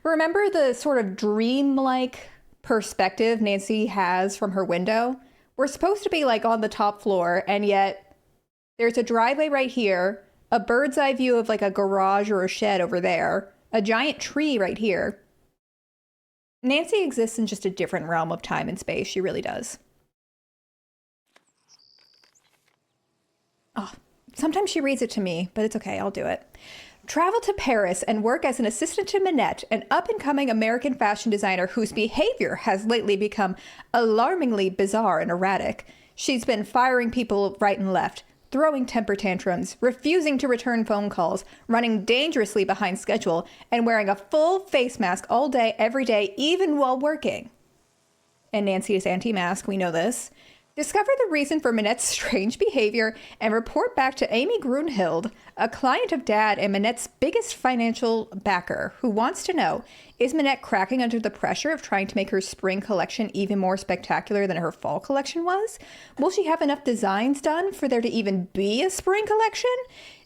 Remember the sort of dream-like perspective Nancy has from her window? We're supposed to be like on the top floor, and yet there's a driveway right here, a bird's eye view of like a garage or a shed over there, a giant tree right here. Nancy exists in just a different realm of time and space. She really does. Oh, sometimes she reads it to me, but it's okay. I'll do it. Travel to Paris and work as an assistant to Manette, an up-and-coming American fashion designer whose behavior has lately become alarmingly bizarre and erratic. She's been firing people right and left, throwing temper tantrums, refusing to return phone calls, running dangerously behind schedule, and wearing a full face mask all day, every day, even while working. And Nancy is anti-mask, we know this. Discover the reason for Manette's strange behavior and report back to Amy Grunhild, a client of Dad and Manette's biggest financial backer, who wants to know, is Manette cracking under the pressure of trying to make her spring collection even more spectacular than her fall collection was? Will she have enough designs done for there to even be a spring collection?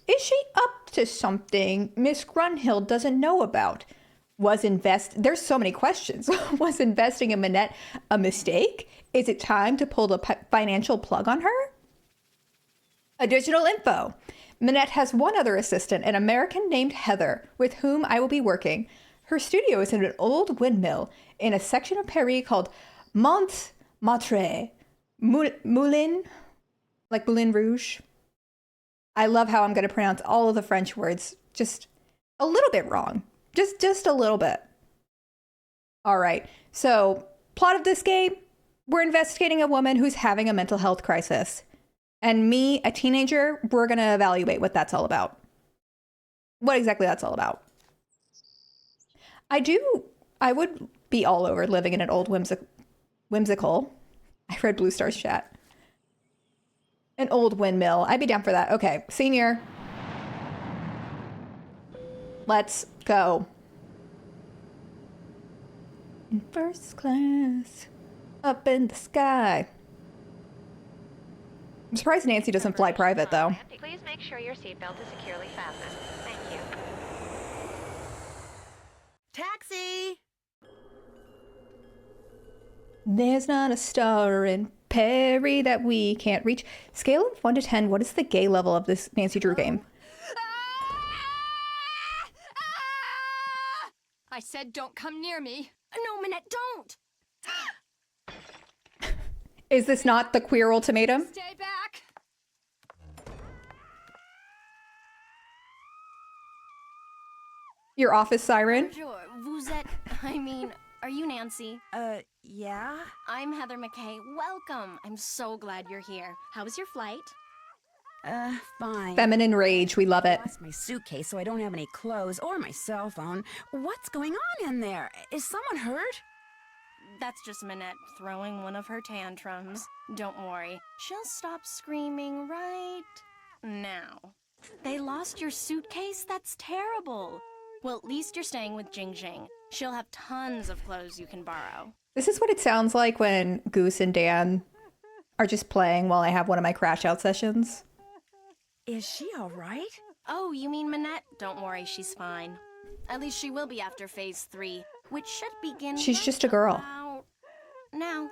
Is she up to something Miss Grunhild doesn't know about? There's so many questions. Was investing in Manette a mistake? Is it time to pull the financial plug on her? Additional info. Manette has one other assistant, an American named Heather, with whom I will be working. Her studio is in an old windmill in a section of Paris called Montmartre. Moulin, like Moulin Rouge. I love how I'm going to pronounce all of the French words just a little bit wrong. Just a little bit. All right. So, plot of this game, we're investigating a woman who's having a mental health crisis. And me, a teenager, we're going to evaluate what that's all about. What exactly that's all about. I would be all over living in an old whimsical. I read Blue Star's chat. An old windmill. I'd be down for that. Okay, senior. Let's go. In first class, up in the sky. I'm surprised Nancy doesn't fly private, though. Please make sure your seatbelt is securely fastened. Thank you. Taxi! There's not a star in Perry that we can't reach. Scale of 1 to 10, what is the gay level of this Nancy Drew game? I said don't come near me. No, Manette, don't! Is this not the queer ultimatum? Stay back. Your office siren? Bonjour, vous êtes... are you Nancy? Yeah? I'm Heather McKay. Welcome. I'm so glad you're here. How was your flight? Fine. Feminine rage, we love it. I lost my suitcase, so I don't have any clothes or my cell phone. What's going on in there? Is someone hurt? That's just Manette throwing one of her tantrums. Don't worry. She'll stop screaming right now. They lost your suitcase? That's terrible. Well, at least you're staying with Jing Jing. She'll have tons of clothes you can borrow. This is what it sounds like when Goose and Dan are just playing while I have one of my crash out sessions. Is she all right? Oh, you mean Manette? Don't worry, she's fine. At least she will be after phase 3, which should begin... She's just a girl. About now.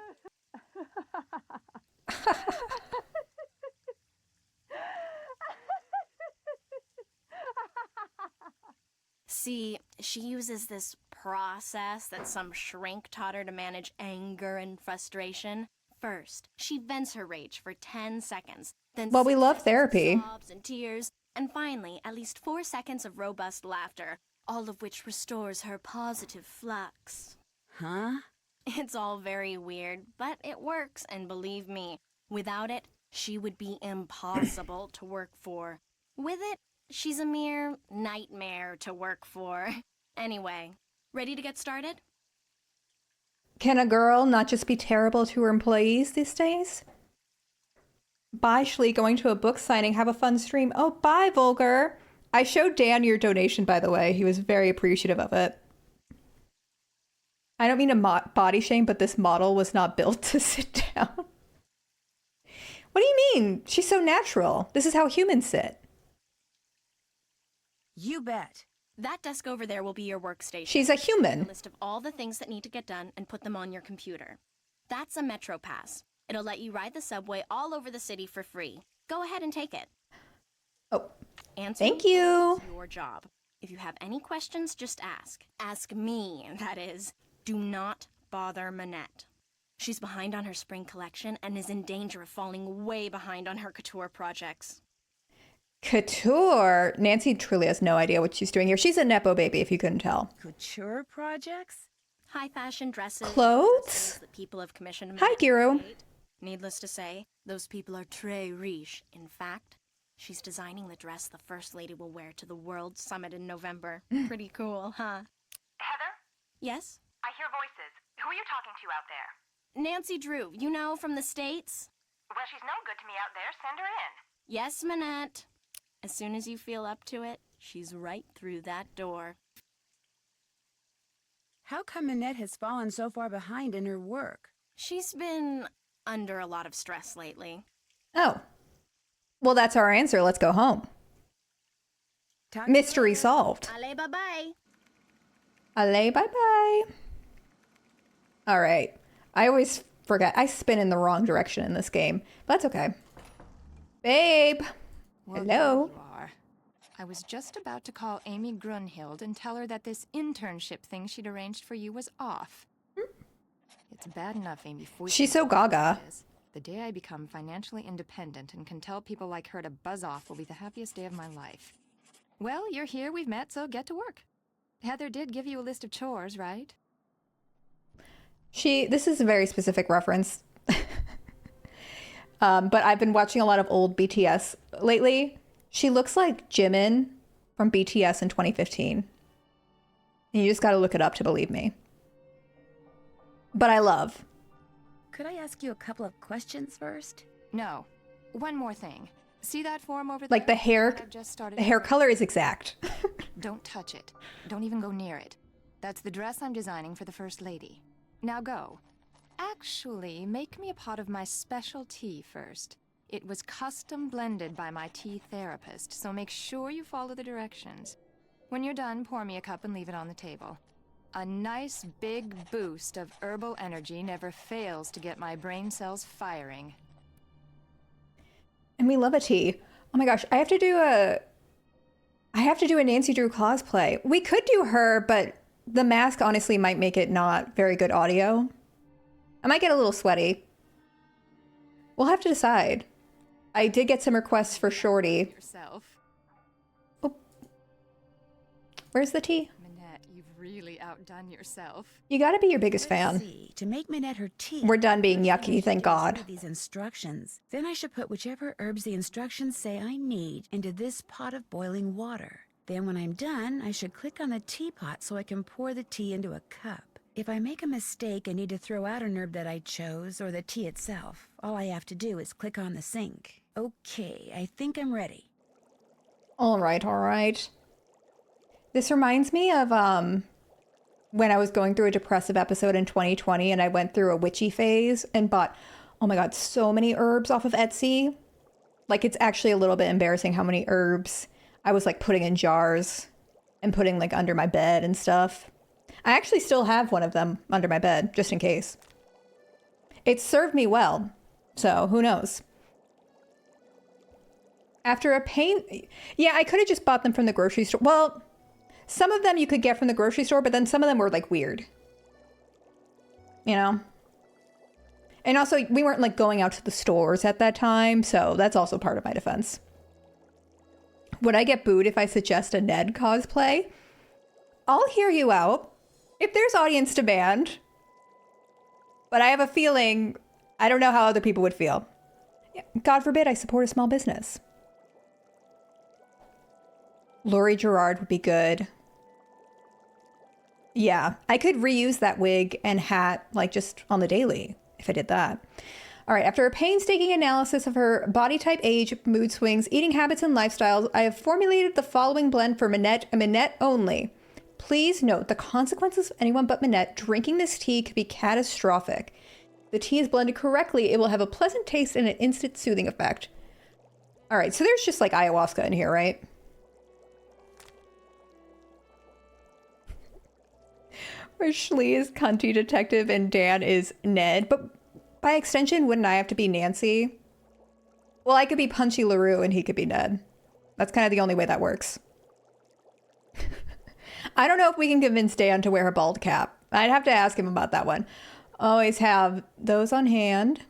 See, she uses this process that some shrink taught her to manage anger and frustration. First, she vents her rage for 10 seconds. Then Well, we love therapy. Sobs and tears. And finally, at least 4 seconds of robust laughter, all of which restores her positive flux. Huh? It's all very weird, but it works, and believe me, without it, she would be impossible to work for. With it, she's a mere nightmare to work for. Anyway, ready to get started? Can a girl not just be terrible to her employees these days? Bye, Flea, going to a book signing. Have a fun stream. Oh, bye, Vulgar. I showed Dan your donation, by the way. He was very appreciative of it. I don't mean to body shame, but this model was not built to sit down. What do you mean? She's so natural. This is how humans sit. You bet. That desk over there will be your workstation. She's a A human. list of all the things that need to get done and put them on your computer. That's a Metro Pass. It'll let you ride the subway all over the city for free. Go ahead and take it. Oh, Answering thank you. is your job. If you have any questions, just ask. Ask me, that is. Do not bother Manette. She's behind on her spring collection and is in danger of falling way behind on her couture projects. Couture. Nancy truly has no idea what she's doing here. She's a Nepo baby, if you couldn't tell. Couture projects? High fashion dresses. Clothes? accessories that people have commissioned. Hi, Manette to Giro. create. Needless to say, those people are très riche. In fact, she's designing the dress the First Lady will wear to the World Summit in November. Pretty cool, huh? Heather? Yes? I hear voices. Who are you talking to out there? Nancy Drew, you know, from the States? Well, she's no good to me out there. Send her in. Yes, Manette. As soon as you feel up to it, she's right through that door. How come Manette has fallen so far behind in her work? She's been under a lot of stress lately. Oh. Well, that's our answer. Let's go home. Mystery solved. Allez, bye-bye. Allez, bye-bye. All right. I always forget. I spin in the wrong direction in this game. But that's okay. Babe. Well, Hello. there you are. I was just about to call Amy Grunhild and tell her that this internship thing she'd arranged for you was off. It's bad enough Amy foisted She's so me gaga. this. The day I become financially independent and can tell people like her to buzz off will be the happiest day of my life. Well, you're here, we've met, so get to work. Heather did give you a list of chores, right? This is a very specific reference. But I've been watching a lot of old BTS lately. She looks like Jimin from BTS in 2015. And you just got to look it up to believe me. But I love. Could I ask you a couple of questions first? No. One more thing. See that form over there? Like the hair I've just started color is exact. Don't touch it. Don't even go near it. That's the dress I'm designing for the First Lady. Now go. Actually, make me a pot of my special tea first. It was custom blended by my tea therapist, so make sure you follow the directions. When you're done, pour me a cup and leave it on the table. A nice big boost of herbal energy never fails to get my brain cells firing. And we love a tea. Oh my gosh, I have to do a Nancy Drew cosplay. We could do her, but the mask honestly might make it not very good audio. I might get a little sweaty. We'll have to decide. I did get some requests for Shorty. Yourself. Where's the tea? Manette, you've really outdone yourself. You gotta be your biggest Let's fan. see. To make Manette her tea. We're done being first I yucky, should thank get God. rid of these instructions. Then I should put whichever herbs the instructions say I need into this pot of boiling water. Then when I'm done, I should click on the teapot so I can pour the tea into a cup. If I make a mistake and need to throw out an herb that I chose, or the tea itself, all I have to do is click on the sink. Okay, I think I'm ready. All right, all right. This reminds me of when I was going through a depressive episode in 2020 and I went through a witchy phase and bought, oh my God, so many herbs off of Etsy. Like, it's actually a little bit embarrassing how many herbs I was like putting in jars and putting like under my bed and stuff. I actually still have one of them under my bed, just in case. It served me well, so who knows? After a pain... Yeah, I could have just bought them from the grocery store. Well, some of them you could get from the grocery store, but then some of them were like weird. You know? And also, we weren't like going out to the stores at that time, so that's also part of my defense. Would I get booed if I suggest a Ned cosplay? I'll hear you out. If there's audience demand. But I have a feeling, I don't know how other people would feel. God forbid I support a small business. Laurie Gerard would be good. Yeah, I could reuse that wig and hat like just on the daily if I did that. All right, after a painstaking analysis of her body type, age, mood swings, eating habits, and lifestyles, I have formulated the following blend for Manette and Manette only. Please note the consequences of anyone but Manette drinking this tea could be catastrophic. If the tea is blended correctly, it will have a pleasant taste and an instant soothing effect. All right, so there's just like ayahuasca in here, right? Where Flea is cunty detective and Dan is Ned. But by extension, wouldn't I have to be Nancy? Well, I could be Punchy LaRue and he could be Ned. That's kind of the only way that works. I don't know if we can convince Dan to wear a bald cap. I'd have to ask him about that one. Always have those on hand.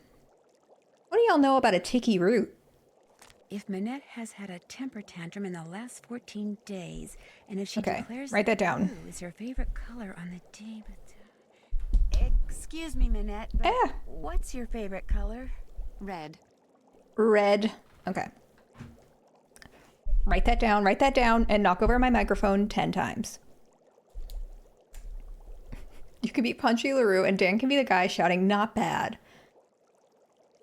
What do y'all know about a tiki root? If Manette has had a temper tantrum in the last 14 days, and if she Okay, declares write that down. blue is her favorite color on the day, excuse me, Manette, but what's your favorite color? Red. Red. Okay. Write that down, and knock over my microphone 10 times. You can be Punchy LaRue, and Dan can be the guy shouting, "Not bad."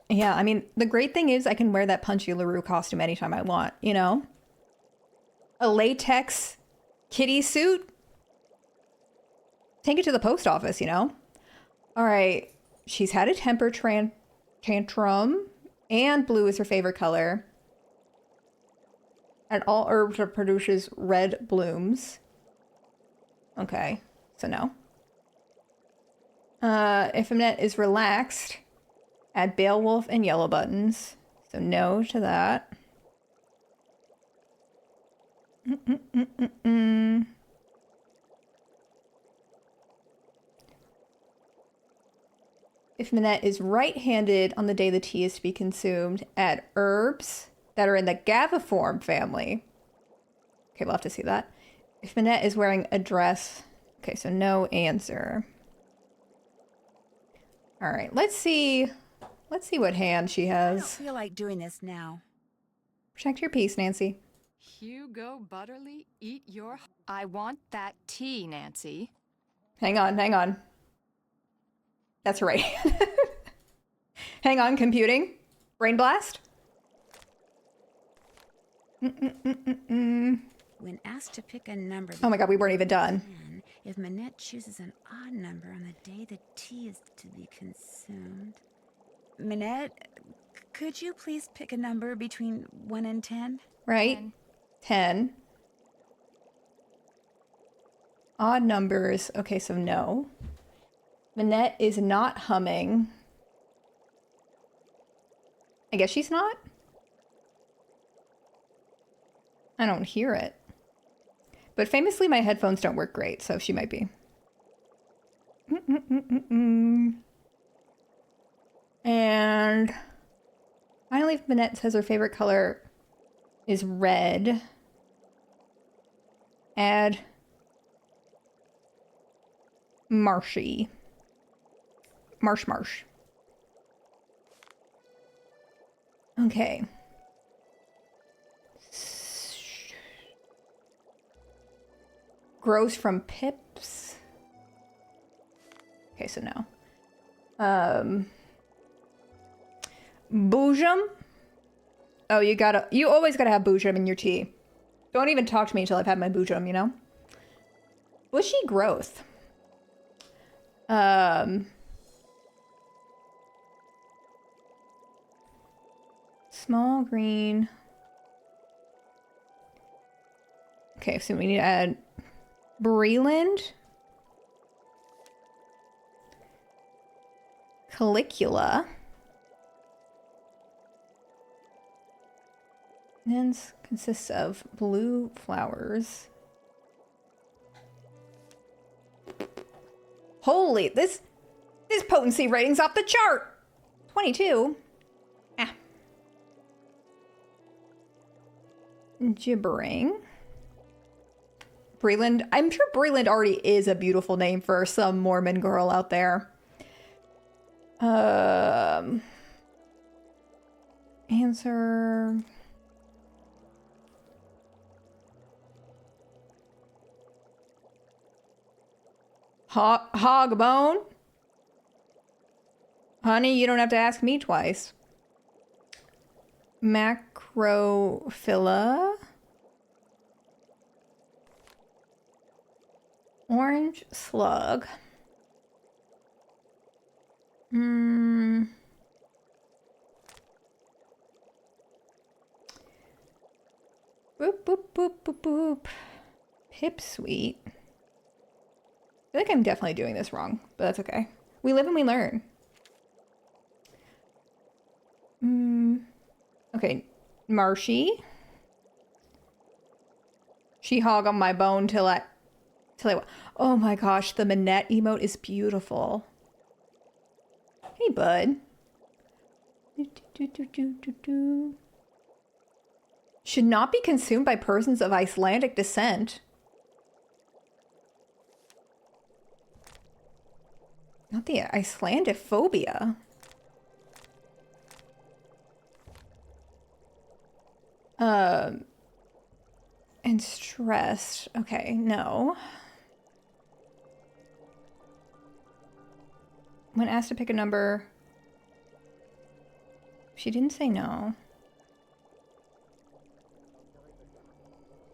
Yeah, I mean, the great thing is I can wear that Punchy LaRue costume anytime I want, you know? A latex kitty suit? Take it to the post office, you know? All right, she's had a temper tantrum, and blue is her favorite color. And all herbs are produces red blooms. Okay, so no. If Manette is relaxed, add Beowulf and yellow buttons. So no to that. If Manette is right-handed on the day the tea is to be consumed, add herbs that are in the Gaviform family. Okay, we'll have to see that. If Manette is wearing a dress, okay, so no answer. All right, let's see what hand she I don't has. feel like doing this now. Protect your peace, Nancy. Hugo Butterly, eat your... I want that tea, Nancy. Hang on. That's right. Hang on, computing. Brain blast. When asked to pick a number... Oh my god, we weren't even done. If Manette chooses an odd number on the day the tea is to be consumed... Manette, could you please pick a number between 1 and 10? Right? 10. Odd numbers. Okay, so no. Manette is not humming. I guess she's not? I don't hear it. But famously, my headphones don't work great, so she might be. And finally, Manette says her favorite color is red. Add marshy. Marsh. Okay. Grows from pips. Okay, so no. Boojum. Oh, you always gotta have boojum in your tea. Don't even talk to me until I've had my boojum, you know? Bushy growth. Small green. Okay, so we need to add Breland. Calicula. And consists of blue flowers. Holy, this potency rating's off the chart. 22. Gibbering. Breland. I'm sure Breland already is a beautiful name for some Mormon girl out there. Answer. Hogbone. Honey, you don't have to ask me twice. Macrophylla. Orange slug. Boop, boop, boop, boop, boop. Pipsweet. feel like I'm definitely doing this wrong, but that's okay. We live and we learn. Okay, Marshy. She hog on my bone till I. Oh my gosh, the Manette emote is beautiful. Hey, bud. Should not be consumed by persons of Icelandic descent. Not the Icelandophobia. And stressed. Okay, no. When asked to pick a number, she didn't say no.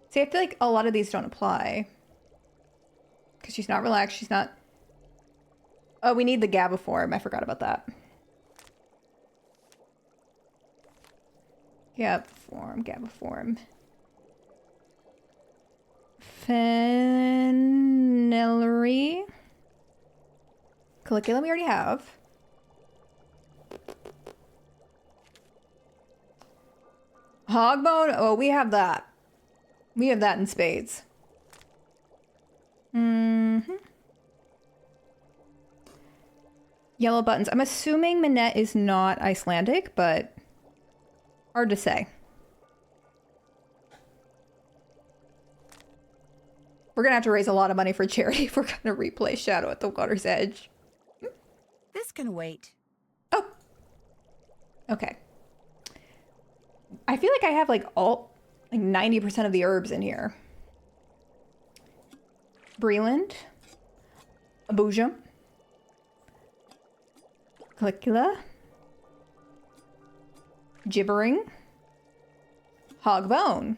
See, I feel like a lot of these don't apply. Because she's not relaxed, she's not... Oh, we need the GABA form. I forgot about that. GABA form. Phenillery. Caligula we already have. Hogbone? Oh, we have that. We have that in spades. Yellow buttons. I'm assuming Manette is not Icelandic, but hard to say. We're gonna have to raise a lot of money for charity if we're gonna replay Shadow at the Water's Edge. This can wait. Oh. Okay. I feel like I have like 90% of the herbs in here. Breland. Abujam. Caligula. Gibbering. Hogbone.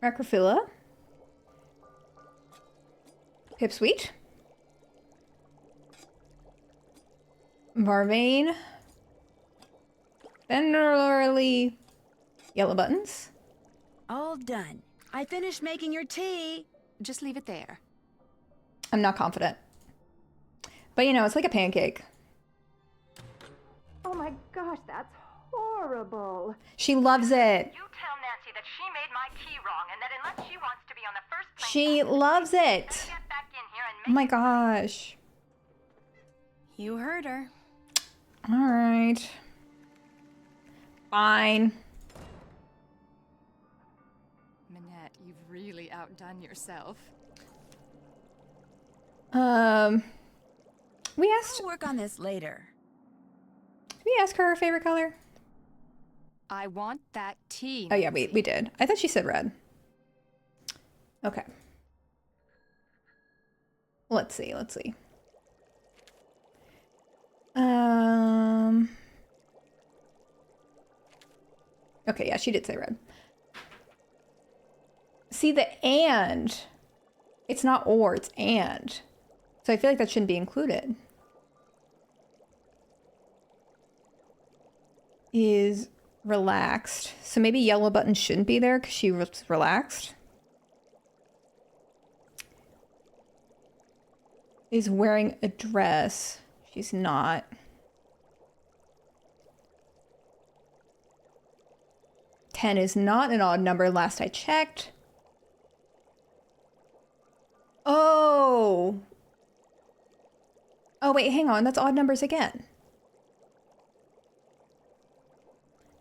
Macrophila. Pipsweet. Vervain. Generally yellow buttons. All done. I finished making your tea. Just leave it there. I'm not confident. But you know, it's like a pancake. Oh my gosh, that's horrible. She loves it. You tell Nancy that she made my tea wrong and that unless she wants to be on the first plane, She loves it. get back in here and Oh my gosh. You heard her. All right. Fine. Manette, you've really outdone yourself. We asked. I'll work on this later. Did we ask her her favorite color? I want that tea. Oh yeah, we did. I thought she said red. Okay. Let's see. Okay, yeah, she did say red. See, the and. It's not or, it's and. So I feel like that shouldn't be included. Is relaxed. So maybe yellow button shouldn't be there because she was relaxed. Is wearing a dress. She's not. Ten is not an odd number last I checked. Oh. Oh, wait, hang on. That's odd numbers again.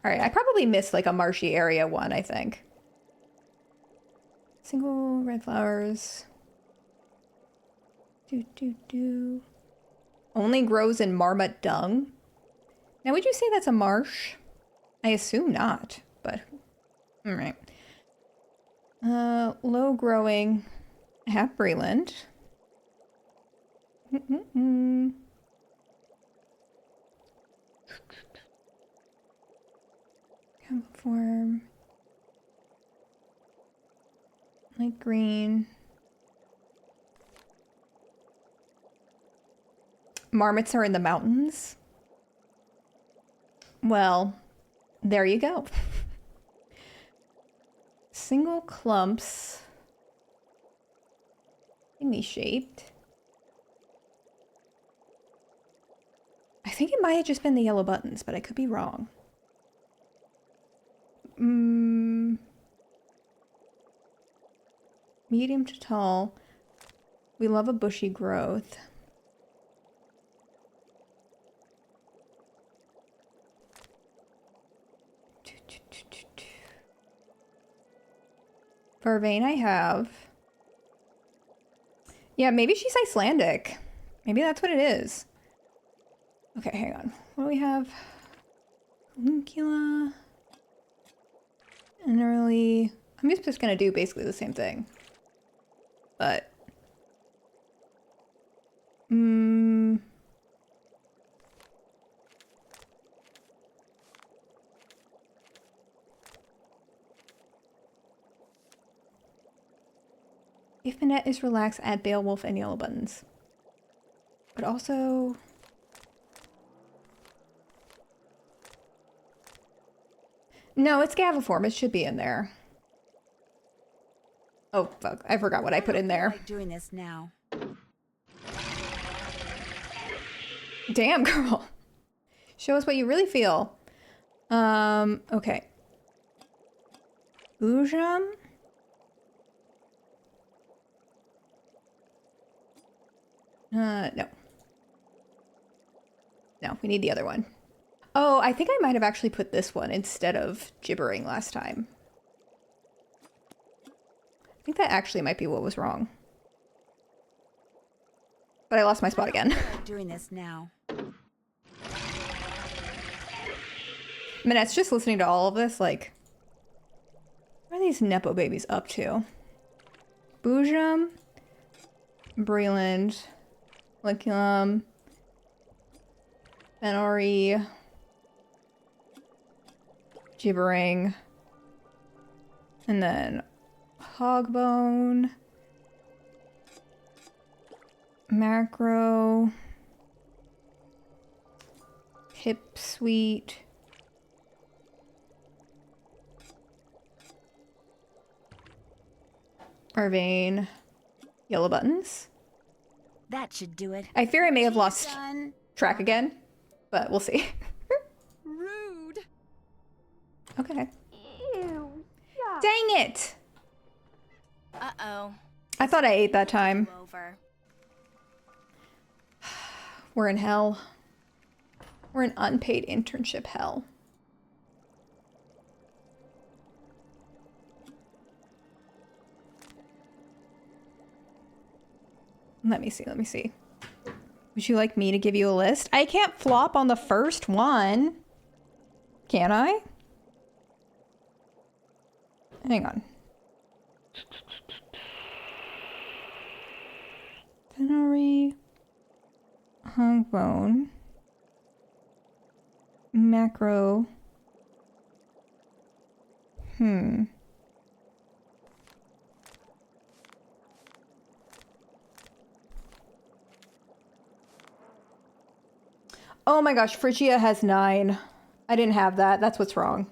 All right, I probably missed like a marshy area one, I think. Single red flowers. Only grows in marmot dung. Now, would you say that's a marsh? I assume not, but all right. Low growing. I have Breland. Form. Light green. Marmots are in the mountains. Well, there you go. Single clumps. thingy shaped. I think it might have just been the yellow buttons, but I could be wrong. Medium to tall. We love a bushy growth. For vein I have. Yeah, maybe she's Icelandic. Maybe that's what it is. Okay, hang on. What do we have? Calicula. And early. I'm just gonna do basically the same thing. But. If Manette is relaxed, add Beowulf and yellow buttons. But also... No, it's Gaviform. It should be in there. Oh, fuck. I forgot what I put in there. I like doing this now. Damn, girl. Show us what you really feel. Okay. Ujam? No. No, we need the other one. Oh, I think I might have actually put this one instead of gibbering last time. I think that actually might be what was wrong. But I lost my spot again. I like doing this now. Manette's just listening to all of this, like... What are these Nepo babies up to? Boojum, Breland, Liculum, Fenori, Gibbering, and then Hogbone, Macro, Hipsweet, Arvane, yellow buttons. That should do it. I fear I may have lost Done. track again, but we'll see. Rude. Okay. Ew. Yuck. Dang it! Uh-oh. I thought I ate that time. Over. We're in hell. We're in unpaid internship hell. Let me see. Would you like me to give you a list? I can't flop on the first one. Can I? Hang on. Fenori. Hongbone. Macro. Oh my gosh, Phrygia has 9. I didn't have that. That's what's wrong.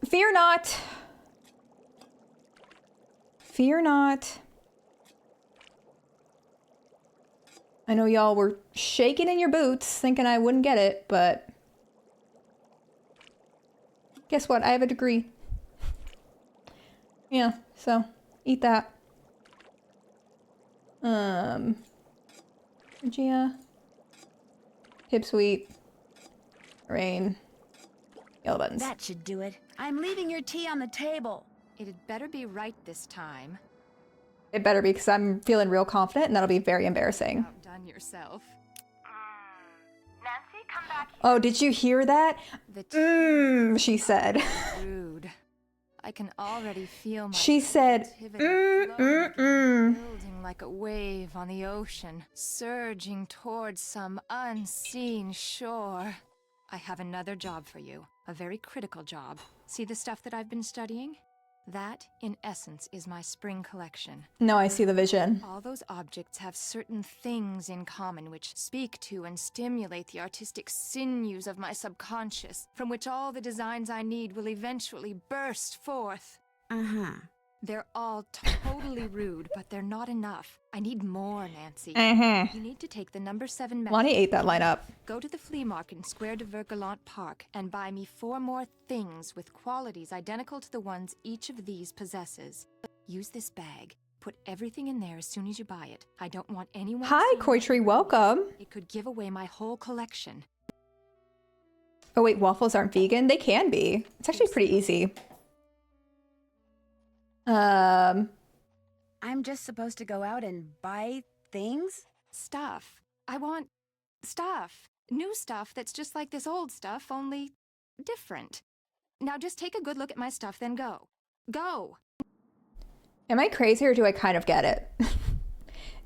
Fear not. Fear not. I know y'all were shaking in your boots thinking I wouldn't get it, but guess what? I have a degree. Yeah, so eat that. Phrygia. Hipsweet. Rain. Yellow buttons. That should do it. I'm leaving your tea on the table. It'd better be right this time. It better be, because I'm feeling real confident, and that'll be very embarrassing. Outdone yourself. Nancy, come back here. Oh, did you hear that? The She said. rude. I can already feel my She said, creativity flowing, building like a wave on the ocean, surging towards some unseen shore. I have another job for you, a very critical job. See the stuff that I've been studying? That, in essence, is my spring collection. No, I see the vision. All those objects have certain things in common which speak to and stimulate the artistic sinews of my subconscious, from which all the designs I need will eventually burst forth. Uh-huh. They're all totally rude, but they're not enough. I need more, Nancy. You need to take the number 7 method. Lonnie ate that line up. Go to the flea market in Square de Vergalant Park and buy me 4 more things with qualities identical to the ones each of these possesses. Use this bag. Put everything in there as soon as you buy it. I don't want anyone. Hi, seeing Koi Tree, welcome. it could give away my whole collection. Oh wait, waffles aren't vegan? They can be. It's actually pretty easy. I'm just supposed to go out and buy things? Stuff. I want stuff. New stuff that's just like this old stuff, only different. Now just take a good look at my stuff, then go. Go! Am I crazy or do I kind of get it?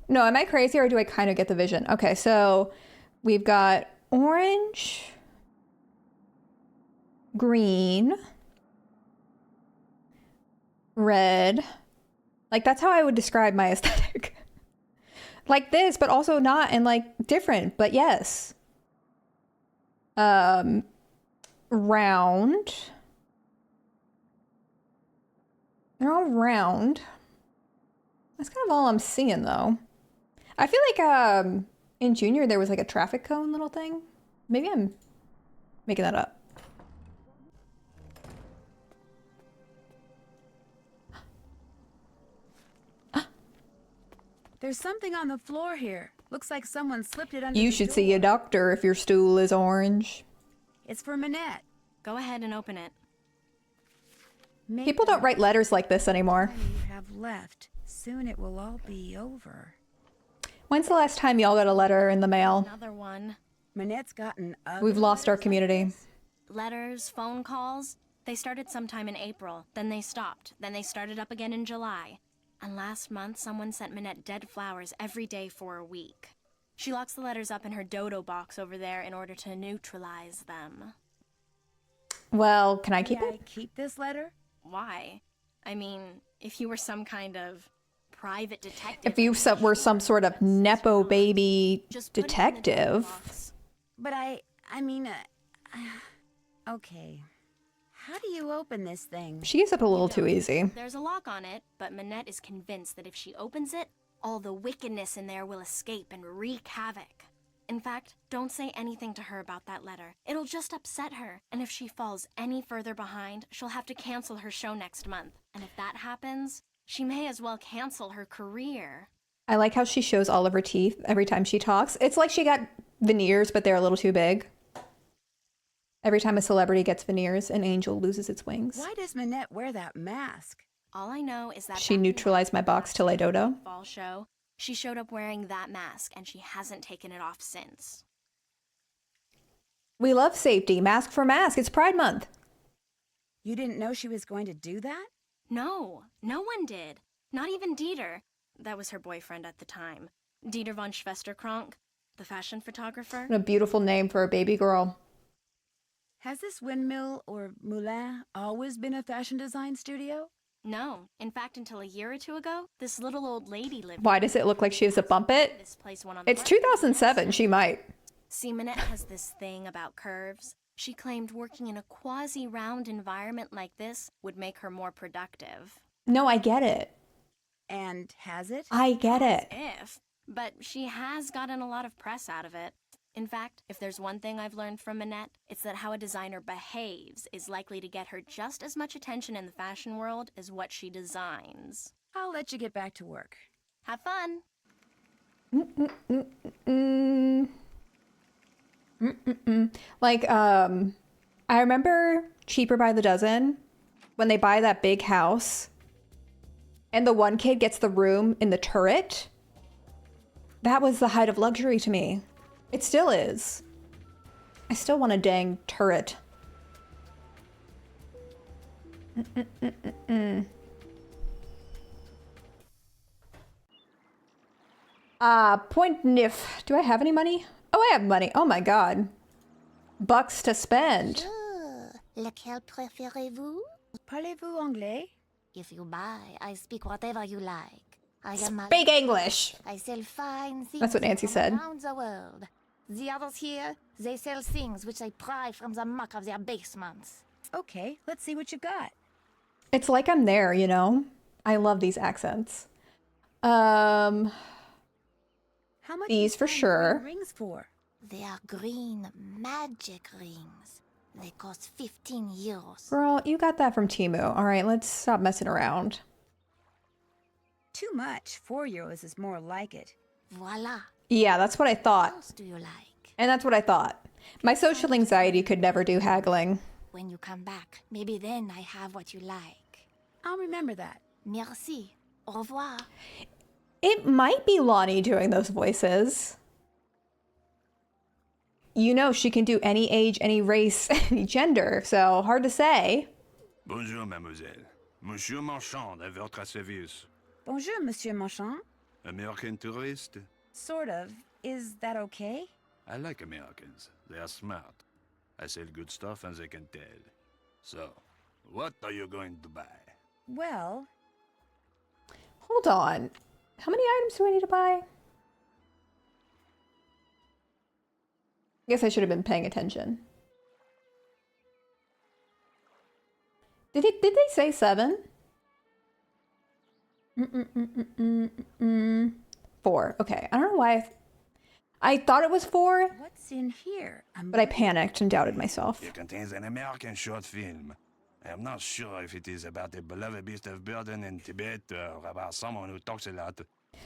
No, am I crazy or do I kind of get the vision? Okay, so we've got orange, green, red. Like, that's how I would describe my aesthetic. Like this, but also not, and like different, but yes. Round. They're all round. That's kind of all I'm seeing, though. I feel like in junior there was like a traffic cone little thing. Maybe I'm making that up. There's something on the floor here. Looks like someone slipped it under You the should door. see a doctor if your stool is orange. It's for Manette. Go ahead and open it. Make People don't write letters like this anymore. time you have left. Soon it will all be over. When's the last time y'all got a letter in the mail? Another one. Manette's gotten We've lost our community. Letters, phone calls. They started sometime in April, then they stopped, then they started up again in July. And last month, someone sent Manette dead flowers every day for a week. She locks the letters up in her dodo box over there in order to neutralize them. Well, can I keep May it? I keep this letter? Why? I mean, if you were some kind of private detective... If you were some sort of Nepo baby just put it in the dodo detective. box. But I mean, okay. How do you open this thing? She gives up a little too easy. There's a lock on it, but Manette is convinced that if she opens it, all the wickedness in there will escape and wreak havoc. In fact, don't say anything to her about that letter. It'll just upset her, and if she falls any further behind, she'll have to cancel her show next month. And if that happens, she may as well cancel her career. I like how she shows all of her teeth every time she talks. It's like she got veneers, but they're a little too big. Every time a celebrity gets veneers, an angel loses its wings. Why does Manette wear that mask? All I know is that She back in neutralized my box till I dodo. fall show, she showed up wearing that mask, and she hasn't taken it off since. We love safety. Mask for mask. It's Pride Month. You didn't know she was going to do that? No, no one did. Not even Dieter. That was her boyfriend at the time. Dieter von Schwesterkrank, the fashion photographer. What a beautiful name for a baby girl. Has this windmill or moulin always been a fashion design studio? No, in fact, until a year or two ago, this little old lady lived. Why does it look like she has a bump it? This place went on the It's market. 2007. She might. See, Manette has this thing about curves. She claimed working in a quasi-round environment like this would make her more productive. No, I get it. And has it? I get it. If. But she has gotten a lot of press out of it. In fact, if there's one thing I've learned from Manette, it's that how a designer behaves is likely to get her just as much attention in the fashion world as what she designs. I'll let you get back to work. Have fun! Like, I remember Cheaper by the Dozen when they buy that big house and the one kid gets the room in the turret. That was the height of luxury to me. It still is. I still want a dang turret. Point Nif. Do I have any money? Oh, I have money. Oh my god. Bucks to spend. Lequel préférez-vous? Parlez-vous anglais? If you buy, I speak whatever you like. I am a- Speak English. I sell fine things That's what Nancy from said. around the world. The others here, they sell things which they pry from the muck of their basements. Okay, let's see what you got. It's like I'm there, you know? I love these accents. How much These you for selling sure. green rings for? They are green magic rings. They cost 15 euros. Girl, you got that from Temu. All right, let's stop messing around. Too much. 4 euros is more like it. Voila. Yeah, that's what I What thought. else do you like? And that's what I thought. My social anxiety could never do haggling. When you come back, maybe then I have what you like. I'll remember that. Merci. Au revoir. It might be Lonnie doing those voices. You know, she can do any age, any race, any gender, so hard to say. Bonjour, mademoiselle. Monsieur Marchand à votre service. Bonjour, Monsieur Marchand. American tourist? Sort of. Is that okay? I like Americans. They are smart. I sell good stuff and they can tell. So, what are you going to buy? Well, Hold on. How many items do I need to buy? I guess I should have been paying attention. Did they say 7? 4. Okay. I don't know why I thought it was 4, what's in here? but I panicked and doubted myself. It contains an American short film. I am not sure if it is about a beloved beast of burden in Tibet or about someone who talks a lot,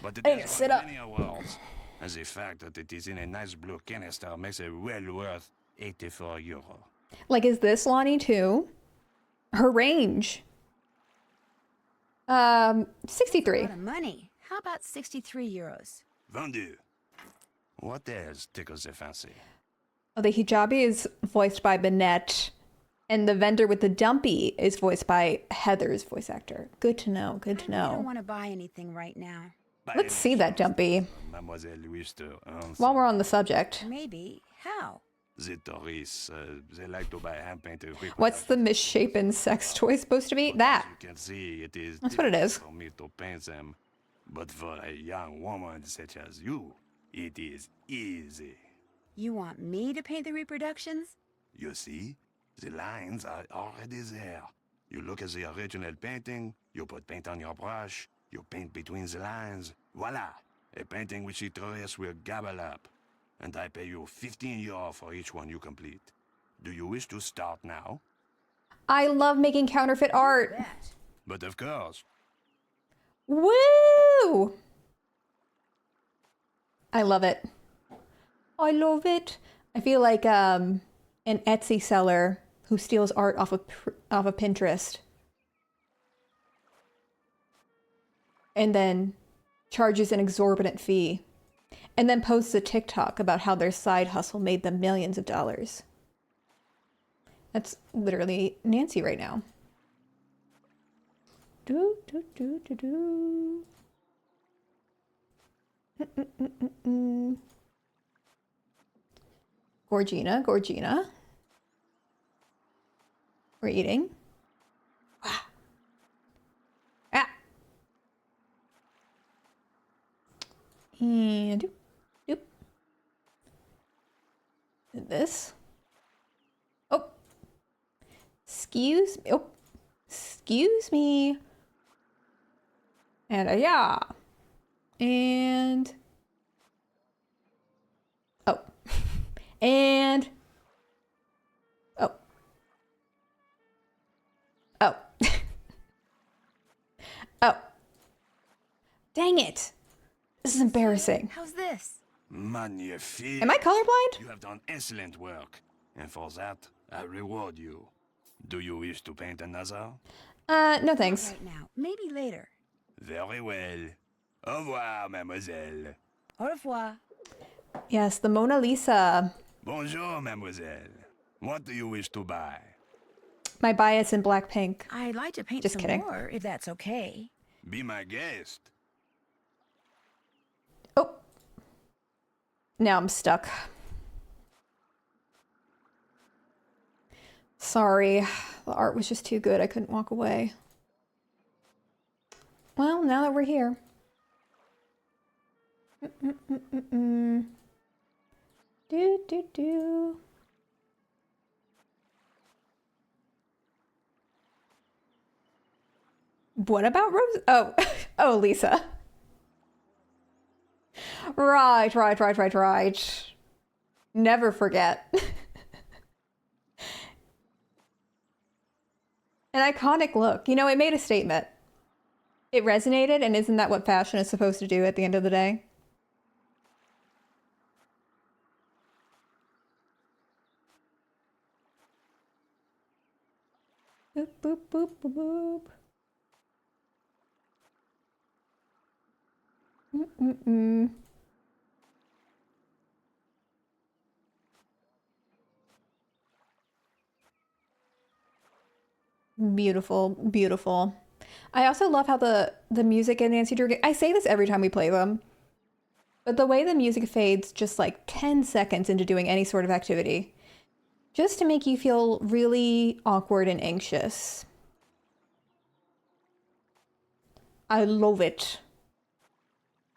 but it I need to has sit won up. many awards. And the fact that it is in a nice blue canister makes it well worth 84 euro. Like, is this Lonnie too? Her range. 63. A lot of money. How about 63 euros? Vendu. What else tickles the fancy? Oh, the hijabi is voiced by Manette, and the vendor with the dumpy is voiced by Heather's voice actor. Good to know. Good to I don't know. want to buy anything right now. Let's see that dumpy Mademoiselle wishes to earn while we're on the subject. Maybe. How? the tourists, they like to buy hand-painted equipment. What's the misshapen sex toy supposed to be? But That. as you can see, it is That's what it difficult is. for me to paint them. But for a young woman such as you, it is easy. You want me to paint the reproductions? You see, the lines are already there. You look at the original painting, you put paint on your brush, you paint between the lines. Voila! A painting which the tourists will gobble up. And I pay you 15 euro for each one you complete. Do you wish to start now? I love making counterfeit art. Bet. But of course. Woo! I love it. I love it. I feel like an Etsy seller who steals art off of Pinterest and then charges an exorbitant fee and then posts a TikTok about how their side hustle made them millions of dollars. That's literally Nancy right now. Do, do, do, do, do. Gorgina. We're eating. Ah. And doop. And this. Oh. Excuse me. Oh. Excuse me. And yeah. And oh. And oh. Oh. Oh. Dang it. This is embarrassing. How's this? Magnifique. Am I colorblind? You have done excellent work. And for that, I reward you. Do you wish to paint another? No thanks. Right now. Maybe later. Very well. Au revoir, mademoiselle. Au revoir. Yes, the Mona Lisa. Bonjour, mademoiselle. What do you wish to buy? My bias in black pink. I'd like to paint Just some kidding. more, if that's okay. Be my guest. Oh. Now I'm stuck. Sorry. The art was just too good. I couldn't walk away. Well, now that we're here. Do. What about Rose? Oh, oh, Lisa. Right. Never forget. An iconic look. You know, it made a statement. It resonated, and isn't that what fashion is supposed to do at the end of the day? Boop, boop, boop, boop, boop. Mm-mm-mm. Beautiful, beautiful. I also love how the music in Nancy Drew. I say this every time we play them, but the way the music fades just like 10 seconds into doing any sort of activity, just to make you feel really awkward and anxious. I love it.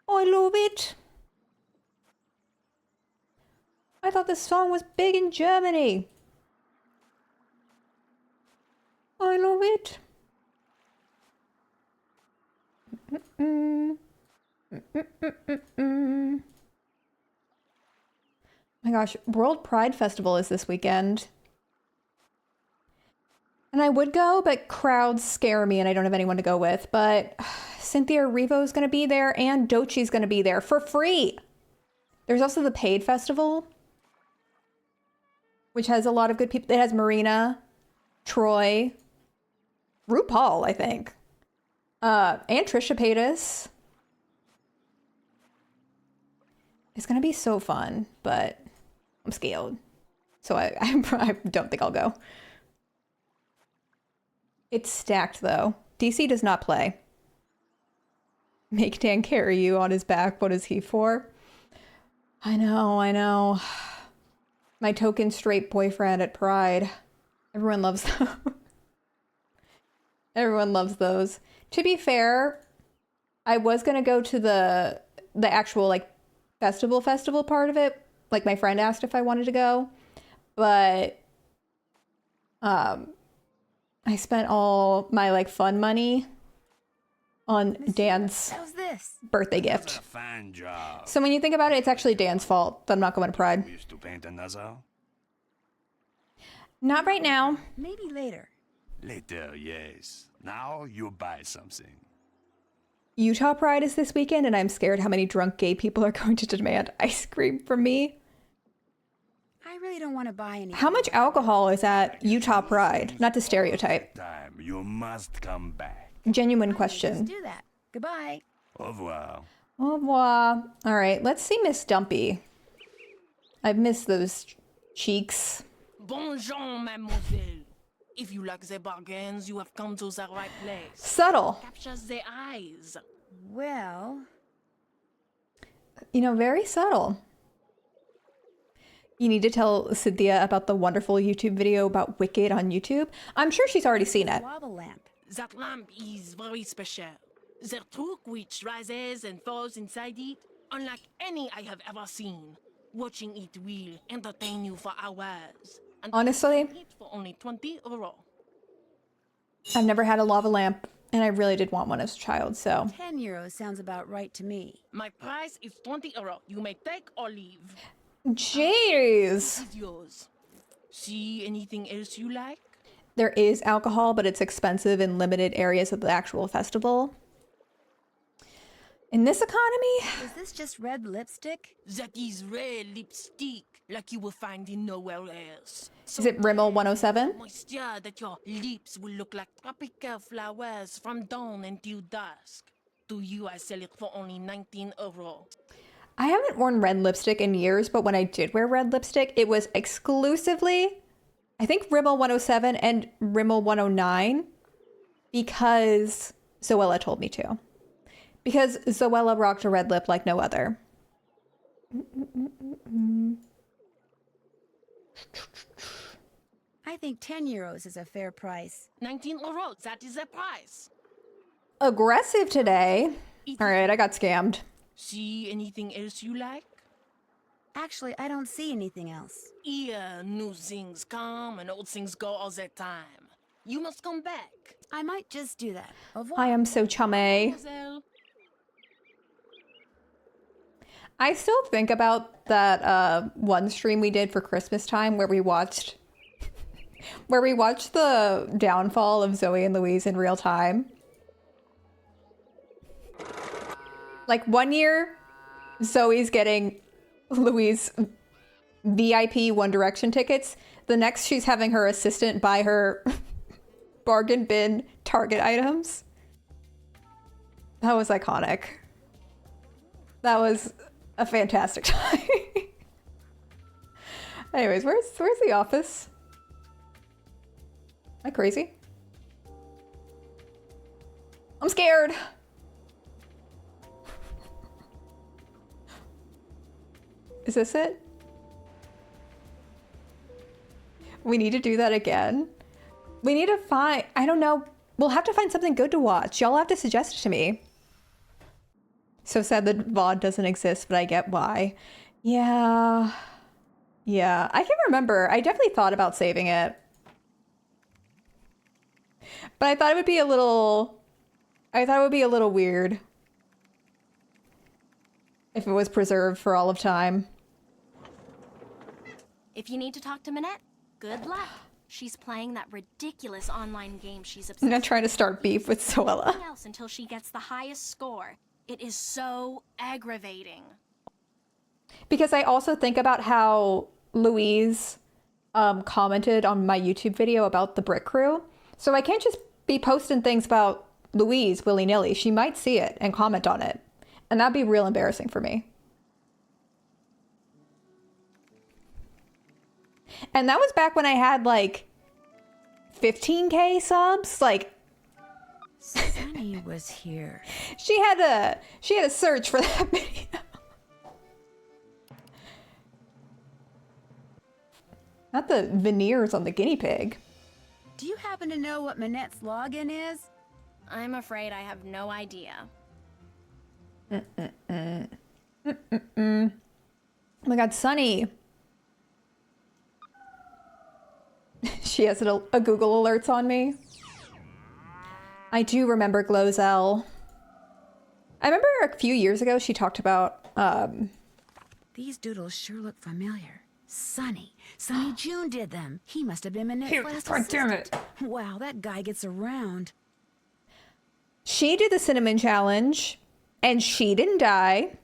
I love it. I thought this song was big in Germany. I love it. My gosh, World Pride Festival is this weekend. And I would go, but crowds scare me and I don't have anyone to go with. But Cynthia Erivo's going to be there and Dochi's going to be there for free. There's also the paid festival, which has a lot of good people. It has Marina, Troy, RuPaul, I think, and Trisha Paytas. It's going to be so fun, but I'm scared. So I don't think I'll go. It's stacked, though. DC does not play. Make Dan carry you on his back. What is he for? I know. My token straight boyfriend at Pride. Everyone loves those. Everyone loves those. To be fair, I was going to go to the actual, like, festival part of it. Like, my friend asked if I wanted to go. But, I spent all my, like, fun money on Dan's birthday gift. Fine job. So when you think about it, it's actually Dan's fault that I'm not going to Pride. Wish to paint another? Not right now. Maybe later. Later, yes. Now you buy something. Utah Pride is this weekend, and I'm scared how many drunk gay people are going to demand ice cream from me. I really don't want to buy any. How much alcohol is at Utah Pride? Not to stereotype. Time you must come back. Genuine Let's question. do that. Goodbye. Au revoir. Au revoir. All right, let's see Miss Dumpy. I've missed those cheeks. Bonjour, mademoiselle. If you like the bargains, you have come to the right place. Subtle. Capture the eyes. Well, You know, very subtle. You need to tell Cynthia about the wonderful YouTube video about Wicked on YouTube. I'm sure she's already seen it. lava lamp. That lamp is very special. The truck which rises and falls inside it, unlike any I have ever seen. Watching it will entertain you for hours. And Honestly, it for only 20 euro. I've never had a lava lamp, and I really did want one as a child, so. 10 euros sounds about right to me. My price is 20 euro. You may take or leave. Jeez. This is yours. See anything else you like? There is alcohol, but it's expensive in limited areas of the actual festival. In this economy, Is this just red lipstick? That is red lipstick, like you will find in nowhere else. is it Rimmel 107? Moisture that your lips will look like tropical flowers from dawn until dusk. To you, I sell it for only 19 euro. I haven't worn red lipstick in years, but when I did wear red lipstick, it was exclusively, I think, Rimmel 107 and Rimmel 109, because Zoella told me to. Because Zoella rocked a red lip like no other. I think 10 euros is a fair price. 19 euro, that is the price. Aggressive today. All right, I got scammed. See anything else you like? Actually, I don't see anything else. Here, new things come and old things go all the time. You must come back. I might just do that. Au revoir. I am so chummy. Mademoiselle. I still think about that one stream we did for Christmas time where we watched the downfall of Zoe and Louise in real time. Like, one year, Zoe's getting Louise VIP One Direction tickets. The next, she's having her assistant buy her bargain bin Target items. That was iconic. That was a fantastic time. Anyways, where's the office? Am I crazy? I'm scared. Is this it? We need to do that again. We need to find, I don't know. We'll have to find something good to watch. Y'all have to suggest it to me. So sad that VOD doesn't exist, but I get why. Yeah. Yeah, I can remember. I definitely thought about saving it. But I thought it would be a little weird if it was preserved for all of time. If you need to talk to Manette, good luck. She's playing that ridiculous online game she's obsessed I'm not trying to start beef with Zoella. nothing else until she gets the highest score. It is so aggravating. Because I also think about how Louise commented on my YouTube video about the Brick Crew. So I can't just be posting things about Louise willy-nilly. She might see it and comment on it. And that'd be real embarrassing for me. And that was back when I had like 15K subs. Like, Sunny was here. she had a search for that video. Not the veneers on the guinea pig. Do you happen to know what Manette's login is? I'm afraid I have no idea. Oh my god, Sunny. She has a Google alerts on me. I do remember Glozell. I remember a few years ago she talked about These doodles sure look familiar. Sunny June did them. He must have been Manette's last assistant. Wow, that guy gets around. she did the cinnamon challenge and she didn't die.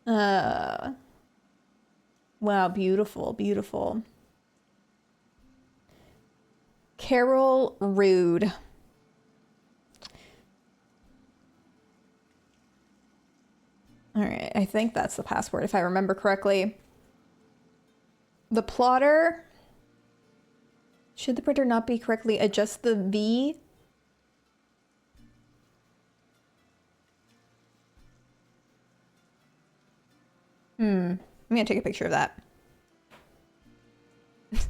Wow, beautiful, beautiful. Carol Rude. All right, I think that's the password if I remember correctly. The plotter. Should the printer not be correctly adjust the V? I'm gonna take a picture of that.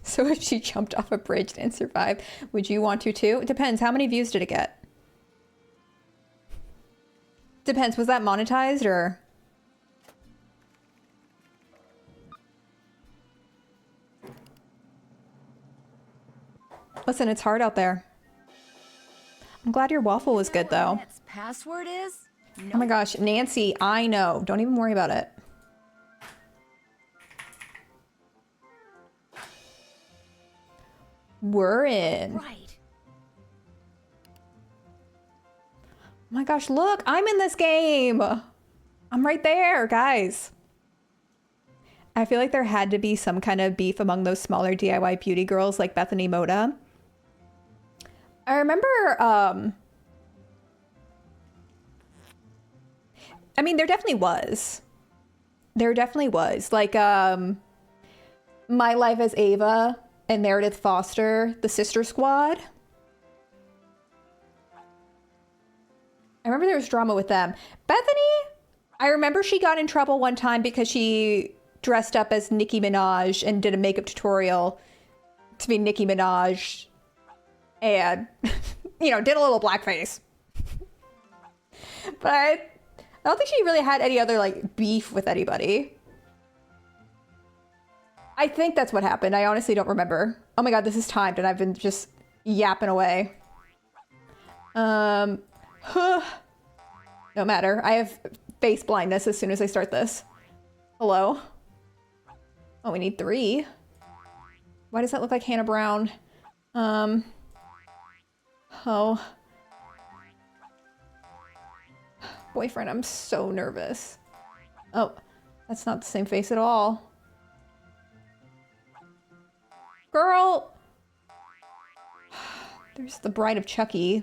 So if she jumped off a bridge and survived, would you want to too? It depends. How many views did it get? Depends. Was that monetized or? Listen, it's hard out there. I'm glad your waffle was good though. Manette's password is? Oh my gosh, Nancy, I know. Don't even worry about it. We're in. Right. Oh my gosh, look, I'm in this game. I'm right there, guys. I feel like there had to be some kind of beef among those smaller DIY beauty girls like Bethany Moda. I remember, I mean, there definitely was. There definitely was. Like, My Life as Ava and Meredith Foster, the Sister Squad. I remember there was drama with them. Bethany, I remember she got in trouble one time because she dressed up as Nicki Minaj and did a makeup tutorial to be Nicki Minaj and, you know, did a little blackface. But I don't think she really had any other, like, beef with anybody. I think that's what happened. I honestly don't remember. Oh my god, this is timed and I've been just yapping away. No matter. I have face blindness as soon as I start this. Hello? Oh, we need 3. Why does that look like Hannah Brown? Oh. Boyfriend, I'm so nervous. Oh, that's not the same face at all. Girl! There's the Bride of Chucky.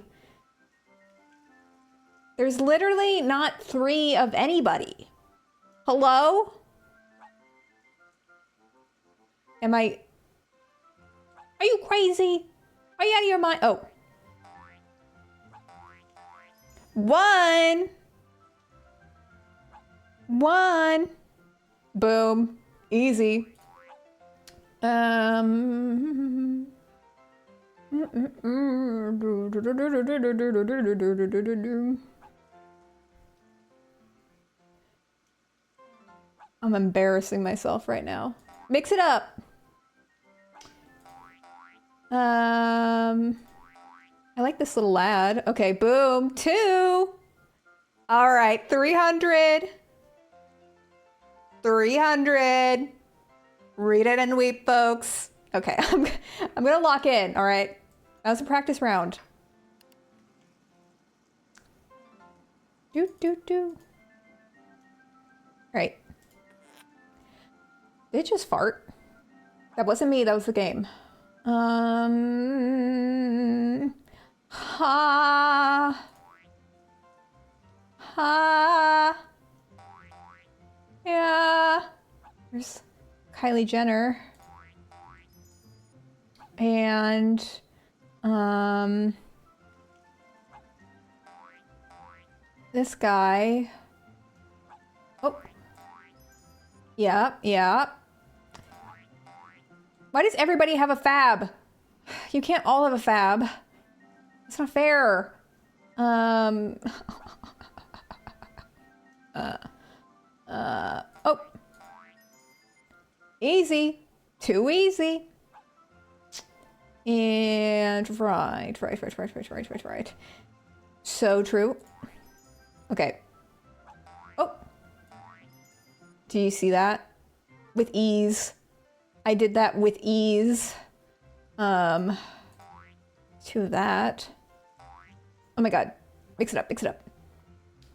There's literally not 3 of anybody. Hello? Am I... Are you crazy? Are you out of your mind? Oh. 1. Boom. Easy. I'm embarrassing myself right now. Mix it up. I like this little lad. Okay, boom. 2. All right, 300. 300. Read it and weep, folks. Okay, I'm gonna lock in, all right? That was a practice round. Do. All right. Did it just fart? That wasn't me, that was the game. Yeah. There's Kylie Jenner. And, this guy. Oh. Yeah. Why does everybody have a fab? You can't all have a fab. It's not fair. Oh. Easy. Too easy. And right. So true. Okay. Oh. Do you see that? With ease. I did that with ease. 2 of that. Oh my god. Mix it up.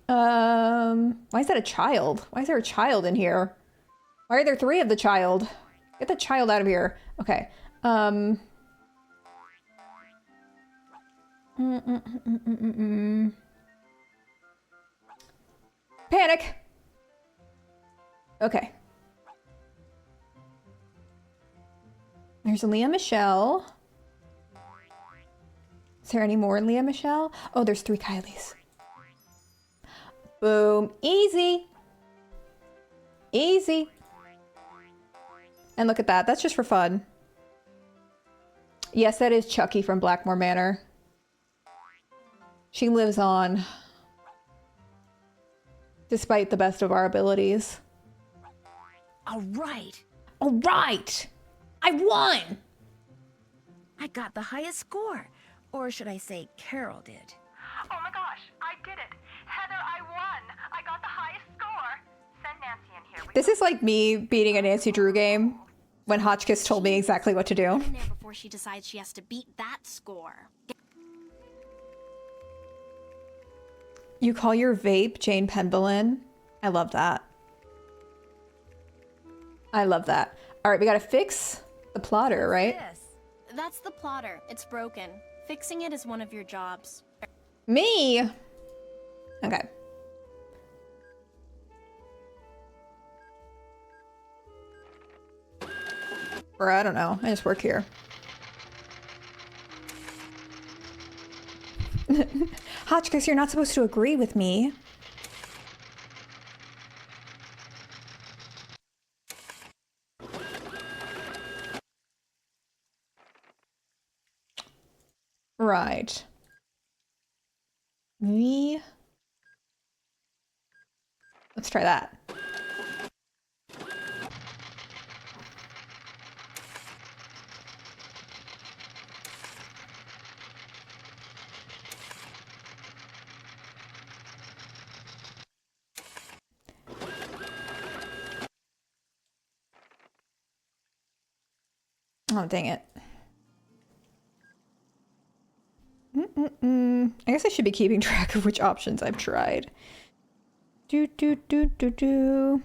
Why is that a child? Why is there a child in here? Why are there 3 of the child? Get the child out of here. Okay. Panic! Okay. There's Leah Michelle. Is there any more Leah Michelle? Oh, there's 3 Kylies. Boom. Easy. Easy. And look at that. That's just for fun. Yes, that is Chucky from Blackmore Manor. She lives on. Despite the best of our abilities. All right. All right. I won. I got the highest score. Or should I say Carol did. Oh my gosh, I did it. Heather, I won. I got the highest score. Send Nancy in here. This is like me beating a Nancy Drew game when Hotchkiss told me exactly what to do. In there before she decides she has to beat that score. You call your vape Jane Penbelin? I love that. I love that. All right, we gotta fix the plotter, right? Yes. That's the plotter. It's broken. Fixing it is one of your jobs. Me? Okay. Or I don't know. I just work here. Hotchkiss, you're not supposed to agree with me. Right. Let's try that. Oh, dang it. I guess I should be keeping track of which options I've tried. Do, do, do, do, do.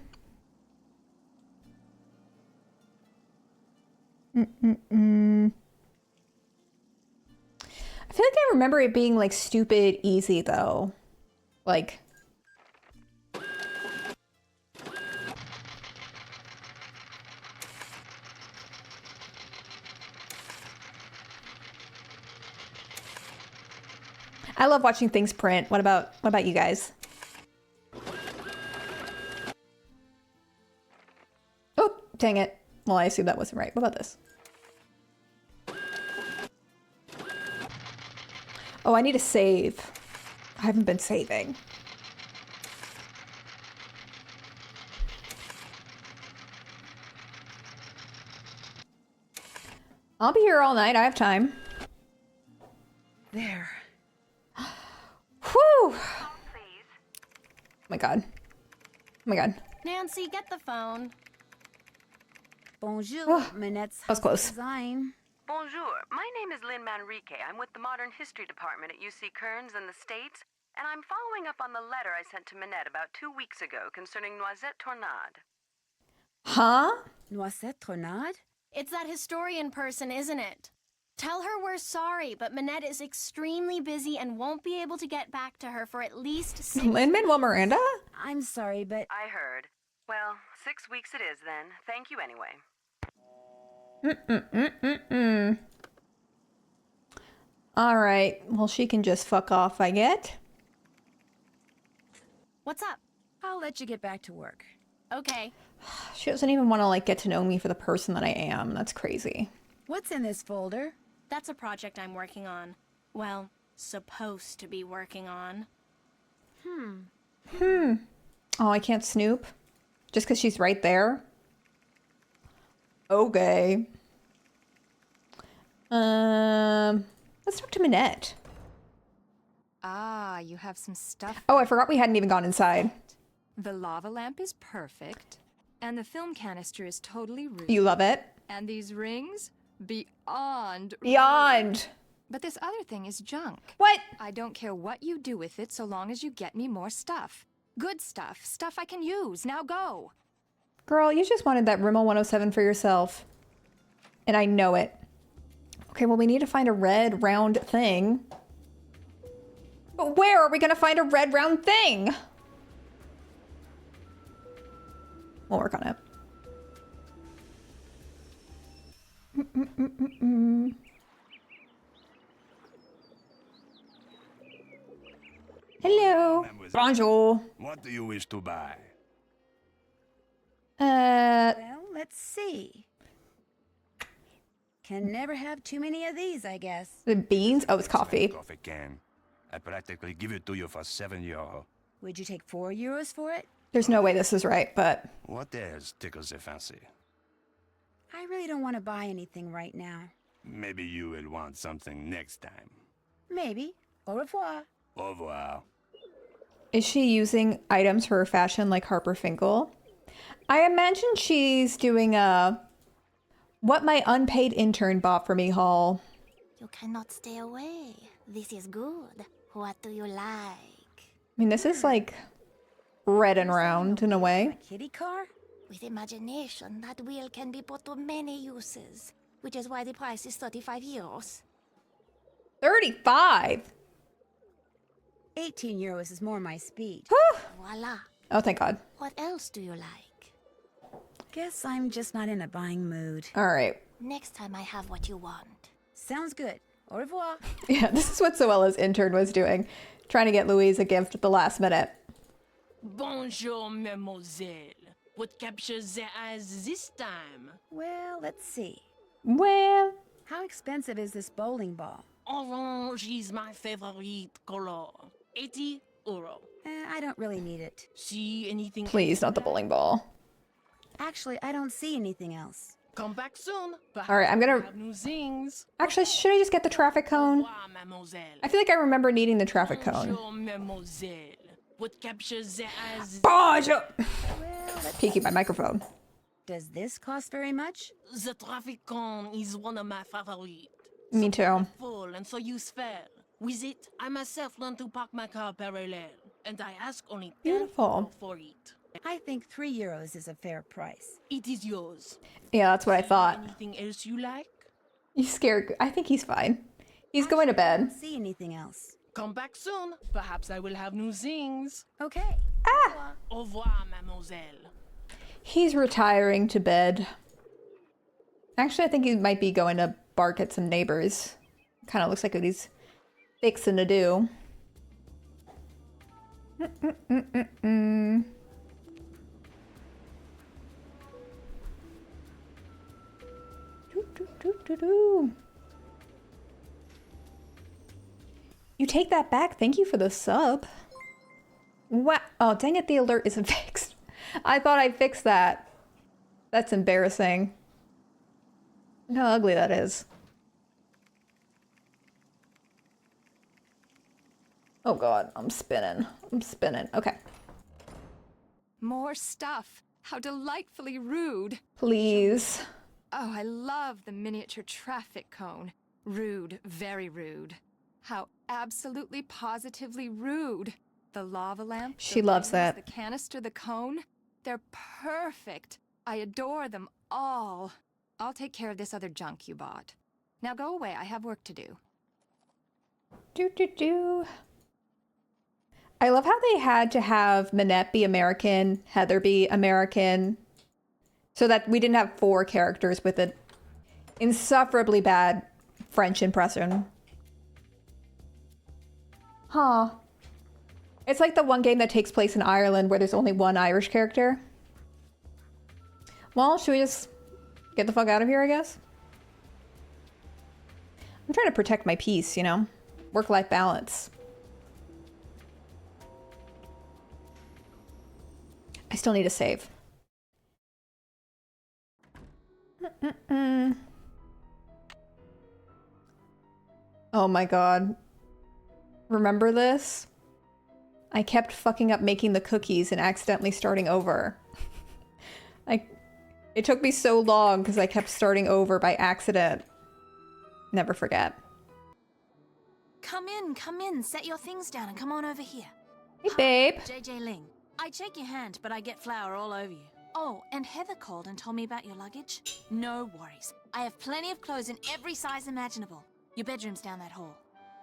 I feel like I remember it being like stupid easy though. Like, I love watching things print. What about you guys? Oh, dang it. Well, I assume that wasn't right. What about this? Oh, I need to save. I haven't been saving. I'll be here all night. I have time. There. Whew! Oh my god. Oh my god. Nancy, get the phone. Bonjour, Manette's that was close. design. Bonjour. My name is Lynn Manrique. I'm with the Modern History Department at UC Kearns in the States, and I'm following up on the letter I sent to Manette about 2 weeks ago concerning Noisette Tornade. Huh? Noisette Tornade? It's that historian person, isn't it? Tell her we're sorry, but Manette is extremely busy and won't be able to get back to her for at least 6 Lin-Manuel Miranda? I'm sorry, but... I heard. Well, 6 weeks it is then. Thank you anyway. All right. Well, she can just fuck off, I get. What's up? I'll let you get back to work. Okay. She doesn't even want to, like, get to know me for the person that I am. That's crazy. What's in this folder? That's a project I'm working on. Well, supposed to be working on. Oh, I can't snoop? Just because she's right there? Okay. Let's talk to Manette. Ah, you have some stuff. Oh, I forgot we hadn't even gone inside. The lava lamp is perfect, and the film canister is totally rude. You love it? And these rings? Beyond. Beyond. But this other thing is junk. What? I don't care what you do with it so long as you get me more stuff. Good stuff. Stuff I can use. Now go. Girl, you just wanted that Rimmel 107 for yourself. And I know it. Okay, well, we need to find a red round thing. But where are we going to find a red round thing? We'll work on it. Hello. Mademoiselle. Bonjour. What do you wish to buy? Well, let's see. Can never have too many of these, I guess. The beans? Oh, it's coffee. Coffee can. I practically give it to you for €7. Would you take €4 for it? There's no way this is right, but What else tickles the fancy? I really don't want to buy anything right now. Maybe you will want something next time. Maybe. Au revoir. Au revoir. is she using items for her fashion like Harper Finkel? I imagine she's doing a what my unpaid intern bought for me haul. You cannot stay away. This is good. What do you like? I mean, this is like red and round in a way. A kitty car? With imagination, that wheel can be put to many uses, which is why the price is €35. 35. €18 is more my speed. Voila. Oh, thank God. What else do you like? Guess I'm just not in a buying mood. All right. Next time I have what you want. Sounds good. Au revoir. Yeah, this is what Zoella's intern was doing. Trying to get Louise a gift at the last minute. Bonjour, mademoiselle. What captures the eyes this time? Well, let's see. Well, How expensive is this bowling ball? Orange is my favorite color. €80. I don't really need it. See anything? please, not the bowling ball. Actually, I don't see anything else. Come back soon. All right, I'm gonna- have new things. Actually, should I just get the traffic cone? Wow, mademoiselle. I feel like I remember needing the traffic cone. Bonjour, mademoiselle. What captures the eyes? Bonjour! Well, let's Peeking my microphone. Does this cost very much? The traffic cone is one of my favorites. Me too. Full and so use fair. With it, I myself learned to park my car parallel, and I ask only 10 Beautiful. euro for it. I think 3 euros is a fair price. It is yours. Yeah, that's what I thought. Anything else you like? You scared. I think he's fine. He's going to I don't bed. see anything else. Come back soon. Perhaps I will have new things. Okay. Au revoir, mademoiselle. He's retiring to bed. Actually, I think he might be going to bark at some neighbors. Kind of looks like what he's fixing to do. You take that back. Thank you for the sub. What? Oh, dang it. The alert isn't fixed. I thought I fixed that. That's embarrassing. Look how ugly that is. Oh god, I'm spinning. I'm spinning. Okay. More stuff. How delightfully rude. Please. Oh, I love the miniature traffic cone. Rude, very rude. How absolutely positively rude. The lava lamp. She the loves rings, that. The canister, the cone. They're perfect. I adore them all. I'll take care of this other junk you bought. Now go away. I have work to do. I love how they had to have Manette be American, Heather be American, so that we didn't have 4 characters with an insufferably bad French impression. Huh. It's like the one game that takes place in Ireland where there's only one Irish character. Well, should we just get the fuck out of here, I guess? I'm trying to protect my peace, you know? Work-life balance. I still need to save. Oh my god. Remember this? I kept fucking up making the cookies and accidentally starting over. It took me so long because I kept starting over by accident. Never forget. Come in. Set your things down and come on over here. Hey, babe. JJ Ling. I'd shake your hand, but I get flour all over you. Oh, and Heather called and told me about your luggage. No worries. I have plenty of clothes in every size imaginable. Your bedroom's down that hall.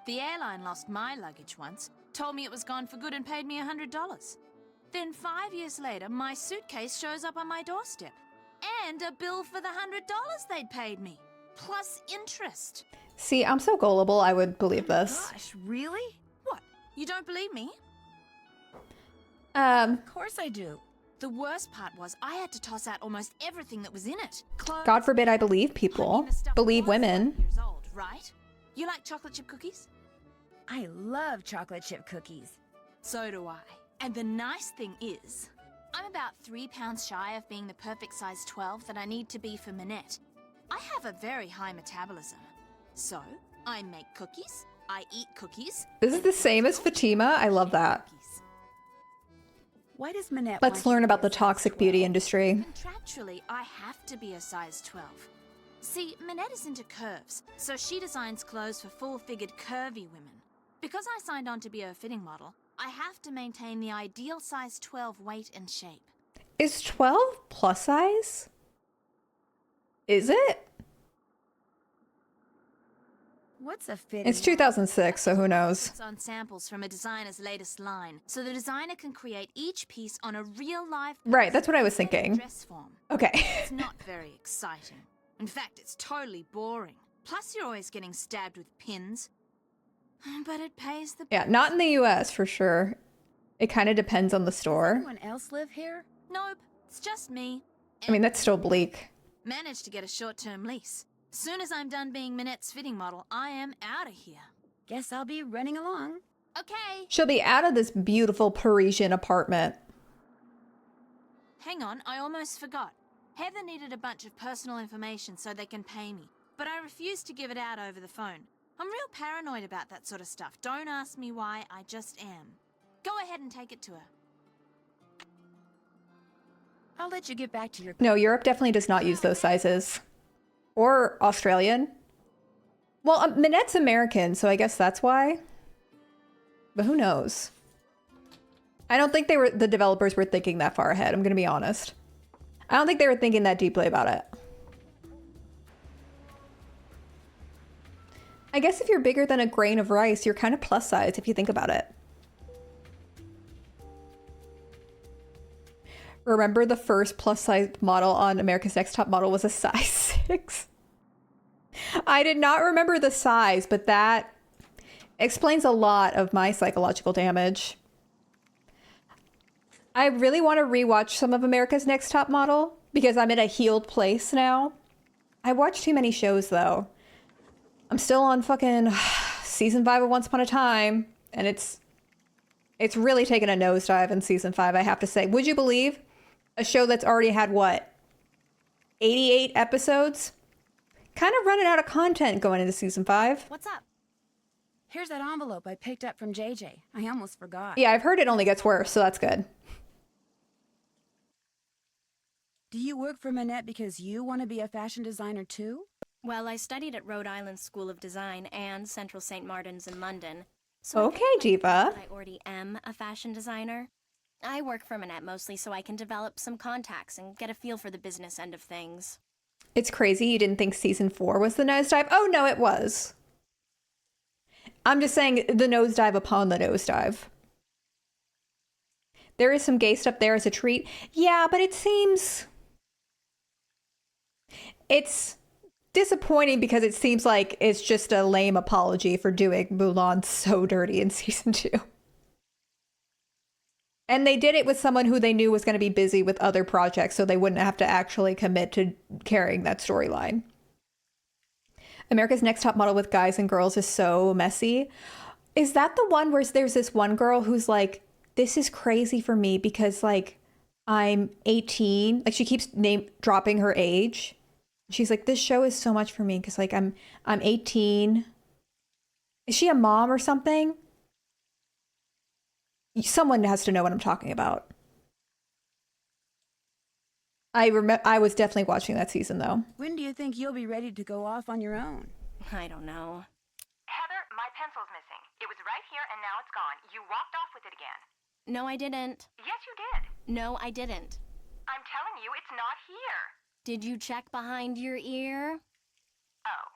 The airline lost my luggage once, told me it was gone for good and paid me $100. Then 5 years later, my suitcase shows up on my doorstep. And a bill for the $100 they'd paid me. Plus interest. See, I'm so gullible, I would believe this. Gosh, really? What? You don't believe me? Of course I do. The worst part was I had to toss out almost everything that was in it. Clothes, God forbid I believe I people. mean, the stuff Believe was women. 5 years old, right? You like chocolate chip cookies? I love chocolate chip cookies. So do I. And the nice thing is, I'm about 3 pounds shy of being the perfect size 12 that I need to be for Manette. I have a very high metabolism. So, I make cookies, I eat cookies. This is the same as Fatima. I love that. Why does Manette Let's want you learn to about be the a size toxic 12? beauty industry. Contractually, I have to be a size 12. See, Manette is into curves, so she designs clothes for full-figured curvy women. Because I signed on to be a fitting model, I have to maintain the ideal size 12 weight and shape. Is 12 plus size? Is it? What's a fitting? It's 2006, so who knows? It's on samples from a designer's latest line, so the designer can create each piece on a real live Right, that's what I was thinking. dress form. Okay. It's not very exciting. In fact, it's totally boring. Plus, you're always getting stabbed with pins. But it pays the Yeah, not in the US for sure. It kind of depends on the Does store. anyone else live here? Nope, it's just me. I mean, that's still bleak. Managed to get a short-term lease. Soon as I'm done being Manette's fitting model, I am out of here. Guess I'll be running along. Okay. She'll be out of this beautiful Parisian apartment. Hang on, I almost forgot. Heather needed a bunch of personal information so they can pay me, but I refused to give it out over the phone. I'm real paranoid about that sort of stuff. Don't ask me why, I just am. Go ahead and take it to her. I'll let you get back to your... No, Europe definitely does not use those sizes. Or Australian. Well, Manette's American, so I guess that's why. But who knows? I don't think the developers were thinking that far ahead, I'm gonna be honest. I don't think they were thinking that deeply about it. I guess if you're bigger than a grain of rice, you're kind of plus size if you think about it. Remember the first plus size model on America's Next Top Model was a size 6? I did not remember the size, but that explains a lot of my psychological damage. I really want to rewatch some of America's Next Top Model because I'm in a healed place now. I watch too many shows though. I'm still on fucking season 5 of Once Upon a Time, and it's really taken a nosedive in season 5, I have to say. Would you believe a show that's already had what? 88 episodes? Kind of running out of content going into season 5. What's up? Here's that envelope I picked up from JJ. I almost forgot. Yeah, I've heard it only gets worse, so that's good. Do you work for Manette because you want to be a fashion designer too? Well, I studied at Rhode Island School of Design and Central St. Martin's in London. So Okay, Diva. I already am a fashion designer. I work for Manette mostly so I can develop some contacts and get a feel for the business end of things. It's crazy you didn't think season 4 was the nosedive. Oh, no, it was. I'm just saying the nosedive upon the nosedive. There is some gay stuff there as a treat. Yeah, but it seems... It's disappointing because it seems like it's just a lame apology for doing Mulan so dirty in season 2. And they did it with someone who they knew was going to be busy with other projects, so they wouldn't have to actually commit to carrying that storyline. America's Next Top Model with guys and girls is so messy. Is that the one where there's this one girl who's like, this is crazy for me because like I'm 18. Like she keeps dropping her age. She's like, this show is so much for me because like I'm 18. Is she a mom or something? Someone has to know what I'm talking about. I was definitely watching that season though. When do you think you'll be ready to go off on your own? I don't know. Heather, my pencil's missing. It was right here and now it's gone. You walked off with it again. No, I didn't. Yes, you did. No, I didn't. I'm telling you, it's not here. Did you check behind your ear? Oh.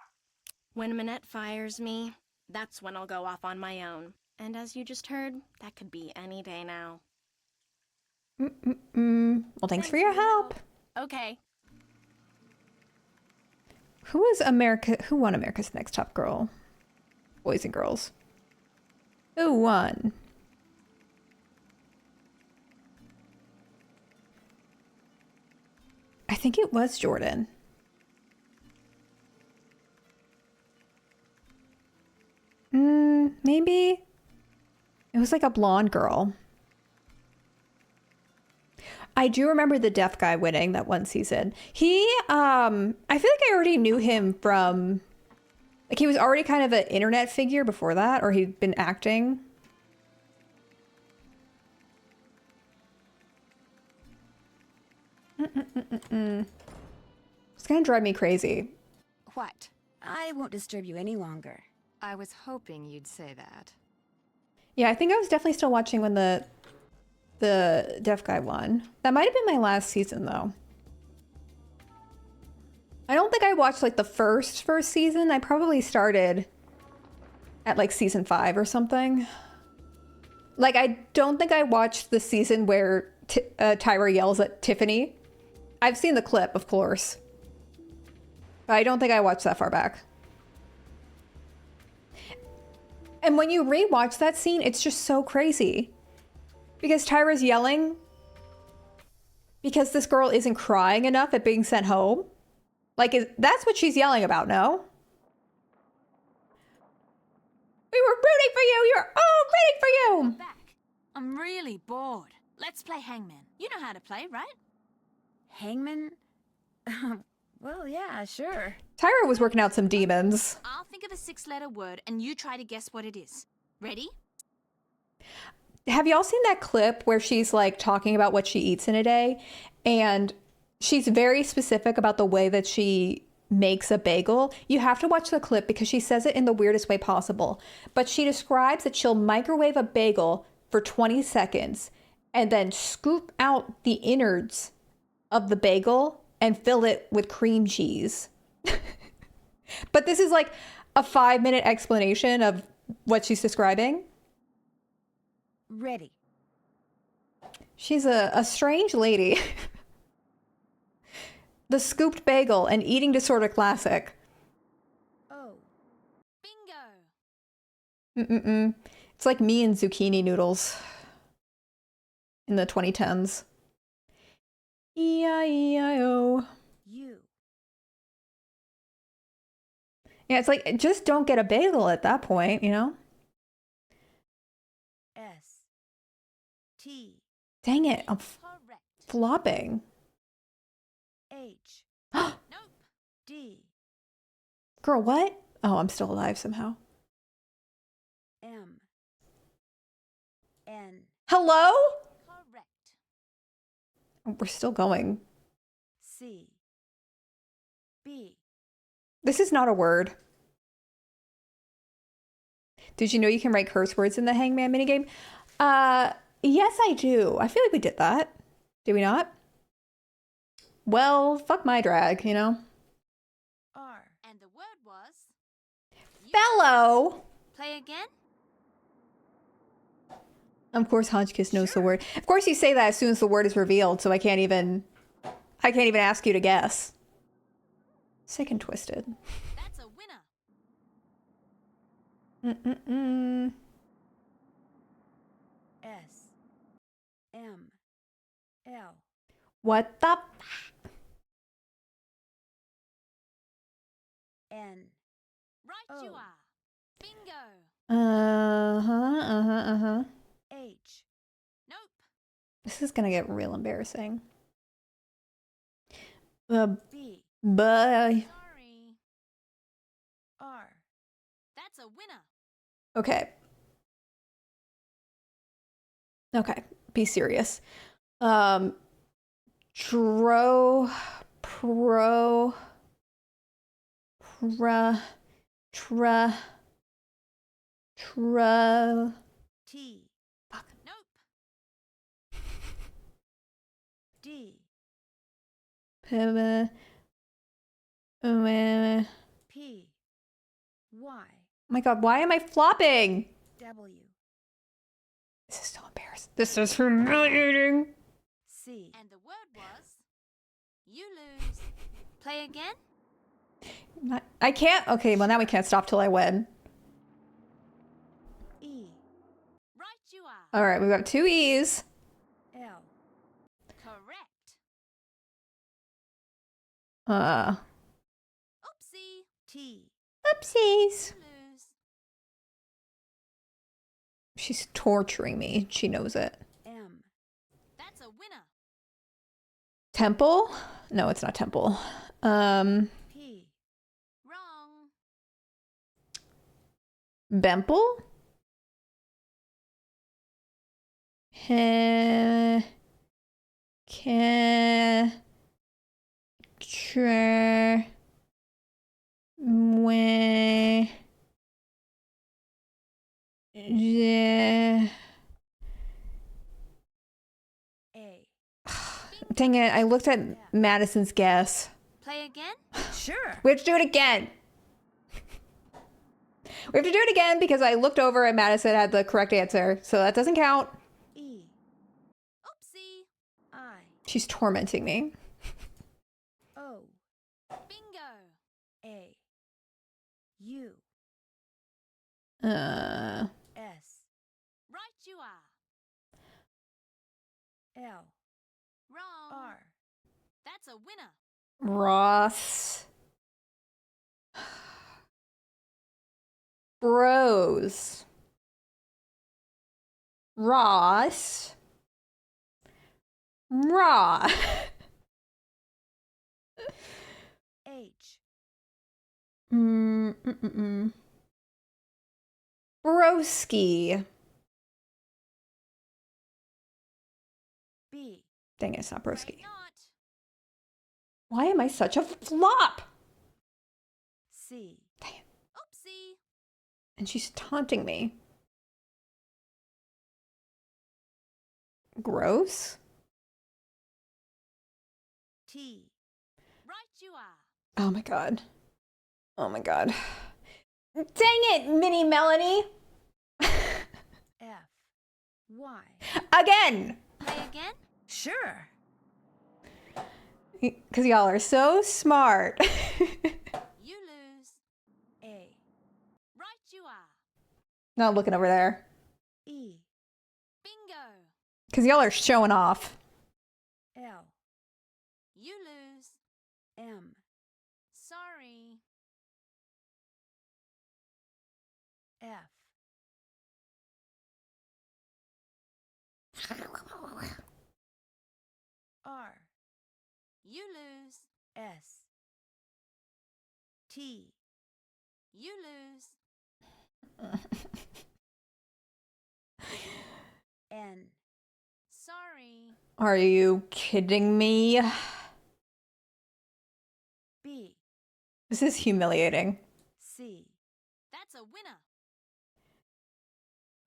When Manette fires me, that's when I'll go off on my own. And as you just heard, that could be any day now. Well, thanks for your help. Okay. Who won America's Next Top Girl? Boys and girls. Who won? I think it was Jordan. Maybe. It was like a blonde girl. I do remember the deaf guy winning that one season. He, I feel like I already knew him from, like he was already kind of an internet figure before that, or he'd been acting. It's gonna drive me crazy. What? I won't disturb you any longer. I was hoping you'd say that. Yeah, I think I was definitely still watching when the deaf guy won. That might have been my last season though. I don't think I watched like the first season. I probably started at like season 5 or something. Like I don't think I watched the season where Tyra yells at Tiffany. I've seen the clip, of course. But I don't think I watched that far back. And when you rewatch that scene, it's just so crazy. Because Tyra's yelling because this girl isn't crying enough at being sent home. Like, that's what she's yelling about, no? We were rooting for you! You're all rooting for you! Back. I'm really bored. Let's play hangman. You know how to play, right? Hangman? Well, yeah, sure. Tyra was working out some demons. I'll think of a 6-letter word and you try to guess what it is. Ready? Have y'all seen that clip where she's like talking about what she eats in a day? And she's very specific about the way that she makes a bagel. You have to watch the clip because she says it in the weirdest way possible. But she describes that she'll microwave a bagel for 20 seconds and then scoop out the innards of the bagel and fill it with cream cheese. But this is like a 5-minute explanation of what she's describing. Ready. She's a strange lady. The scooped bagel, an eating disorder classic. Oh. Bingo! It's like me and zucchini noodles in the 2010s. E-I-E-I-O. You. Yeah, it's like, just don't get a bagel at that point, you know? S. T. Dang it, I'm Correct. flopping. H. Nope. D. Girl, what? Oh, I'm still alive somehow. M. N. Hello? Correct. We're still going. C. B. This is not a word. Did you know you can write curse words in the Hangman minigame? Yes, I do. I feel like we did that. Did we not? Well, fuck my drag, you know? R. And the word was... Fellow! Play again? Of course, Hodgkiss knows the word. Of course, you say that as soon as the word is revealed, so I can't even ask you to guess. Sick and twisted. That's a winner. S. M. L. What the? N. Right you Oh. are. Bingo! H. Nope. This is gonna get real embarrassing. B. Bye. Sorry. R. That's a winner. Okay. Okay. Be serious. Tro. Pro. Tra. Tra. Tra. T. Fuck. Nope. D. Oh P. Y. my god, why am I flopping? W. This is so embarrassing. This is humiliating. C. And the word was... You lose. Play again? I can't. Okay, well now we can't stop till I win. E. Right you are. All right, we've got 2 E's. L. Correct. Oopsie. T. Oopsies. You lose. She's torturing me. She knows it. M. That's a winner. Temple? No, it's not temple. P. Wrong. Bemple? He. Ke. Tre. Mwe. Je. A. Dang it, I looked at Madison's guess. Play again? Sure. We have to do it again. We have to do it again because I looked over and Madison had the correct answer. So that doesn't count. E. Oopsie. I. She's tormenting me. O. Bingo. A. U. Uh, S. Right you are. L. Wrong. R. That's a winner. Ross. Bros. Ross. Raw. H. Broski. B. Dang it, it's not broski. Not. Why am I such a flop? C. Oopsie. And she's taunting me. Gross. T. Right you are. Oh my god. Oh my god. Dang it, Mini Melanie. F. Y. Again. Play again? Sure. Because y'all are so smart. You lose. A. Right you are. Not looking over there. E. Bingo. Because y'all are showing off. L. You lose. M. Sorry. F. R. You lose. S. T. You lose. N. Sorry. Are you kidding me? B. This is humiliating. C. That's a winner.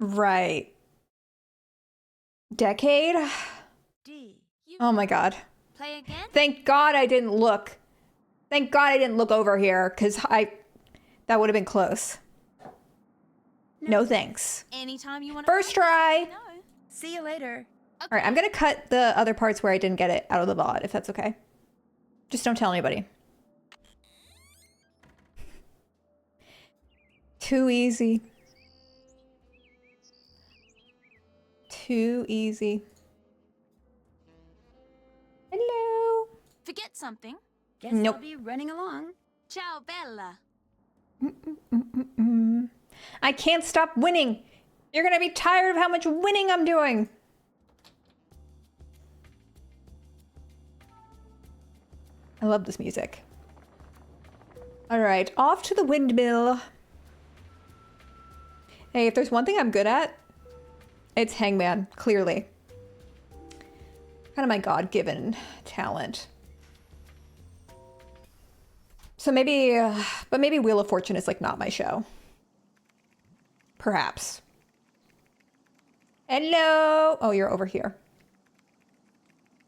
Right. Decade? D. You Oh my god. play again? Thank God I didn't look. Thank God I didn't look over here, because that would have been close. No thanks. Anytime you want First try. No. See you later. All right, I'm going to cut the other parts where I didn't get it out of the VOD, if that's okay. Just don't tell anybody. Too easy. Too easy. Hello. Forget something. Guess Nope. I'll be running along. Ciao, Bella. I can't stop winning. You're going to be tired of how much winning I'm doing. I love this music. All right, off to the windmill. Hey, if there's one thing I'm good at, it's hangman, clearly. Kind of my God-given talent. So maybe, but maybe Wheel of Fortune is like not my show. Perhaps. Hello. Oh, you're over here.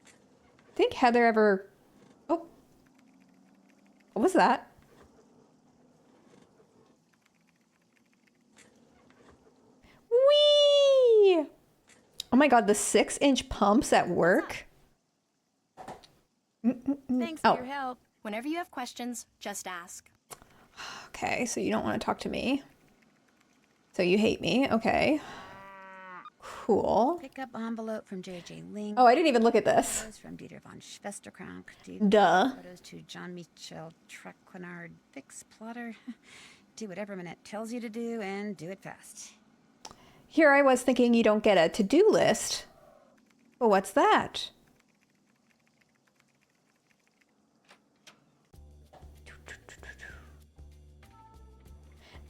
I think Heather ever... Oh. What was that? Whee! Oh my god, the 6-inch pumps at work. Thanks for your help. Whenever you have questions, just ask. Okay, so you don't want to talk to me. So you hate me. Okay. Cool. Pick up envelope from J.J. Link. Oh, I didn't even look at this. Photos from Dieter von Schwesterkrank. Duh. Photos to Jean-Michel Traquenard, Fix Plotter. Do whatever Manette tells you to do and do it fast. Here I was thinking you don't get a to-do list. But what's that?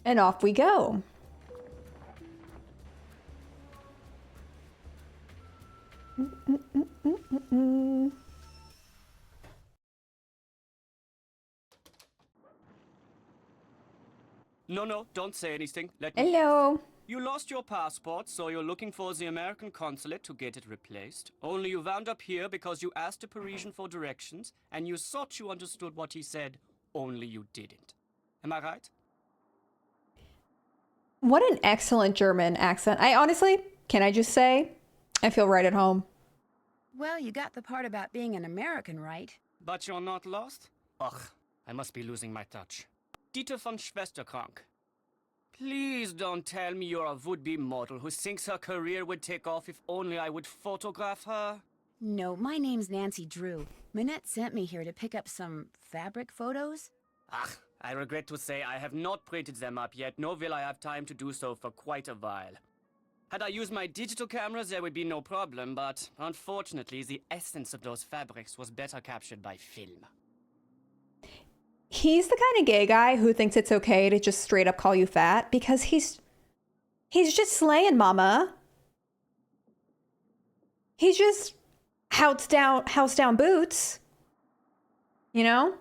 And off we go. No, don't say anything. Let me. Hello. You lost your passport, so you're looking for the American consulate to get it replaced. Only you wound up here because you asked a Parisian for directions, and you thought you understood what he said, only you didn't. Am I right? What an excellent German accent. I honestly, can I just say, I feel right at home. Well, you got the part about being an American right. But you're not lost? Ugh, I must be losing my touch. Dieter von Schwesterkrank. Please don't tell me you're a would-be model who thinks her career would take off if only I would photograph her. No, my name's Nancy Drew. Manette sent me here to pick up some fabric photos. Ach, I regret to say I have not printed them up yet, nor will I have time to do so for quite a while. Had I used my digital cameras, there would be no problem, but unfortunately, the essence of those fabrics was better captured by film. He's the kind of gay guy who thinks it's okay to just straight up call you fat because he's just slaying, mama. He's just house down boots. You know?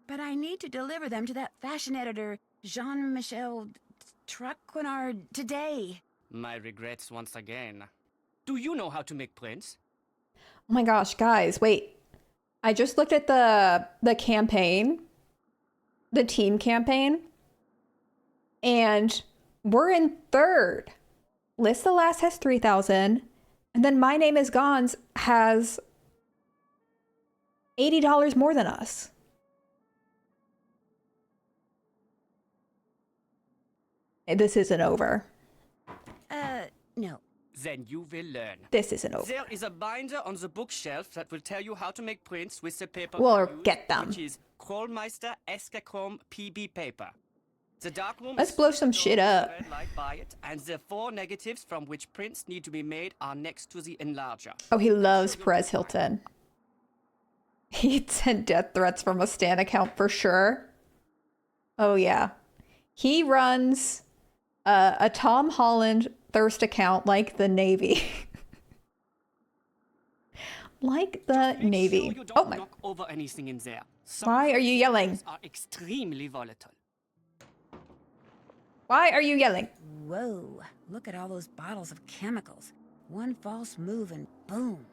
But I need to deliver them to that fashion editor, Jean-Michel Traquenard, today. My regrets once again. Do you know how to make prints? Oh my gosh, guys, wait. I just looked at the campaign, the team campaign, and we're in third. List the Last has 3,000, and then My Name is Gone's has $80 more than us. This isn't over. No. Then you will learn. This isn't over. There is a binder on the bookshelf that will tell you how to make prints with the paper We'll used, get them. which is Krollmeister Escachrome PB paper. The darkroom Let's is blow some shit up. red light by it, and the 4 negatives from which prints need to be made are next to the enlarger. Oh, he loves Perez Hilton. He'd send death threats from a Stan account for sure. Oh, yeah. He runs a Tom Holland thirst account like the Navy. Like the Navy. Sure you Oh don't my. knock over anything in there. Some Why of are the you yelling? chemicals are extremely volatile. Why are you yelling? Whoa, look at all those bottles of chemicals. One false move and boom.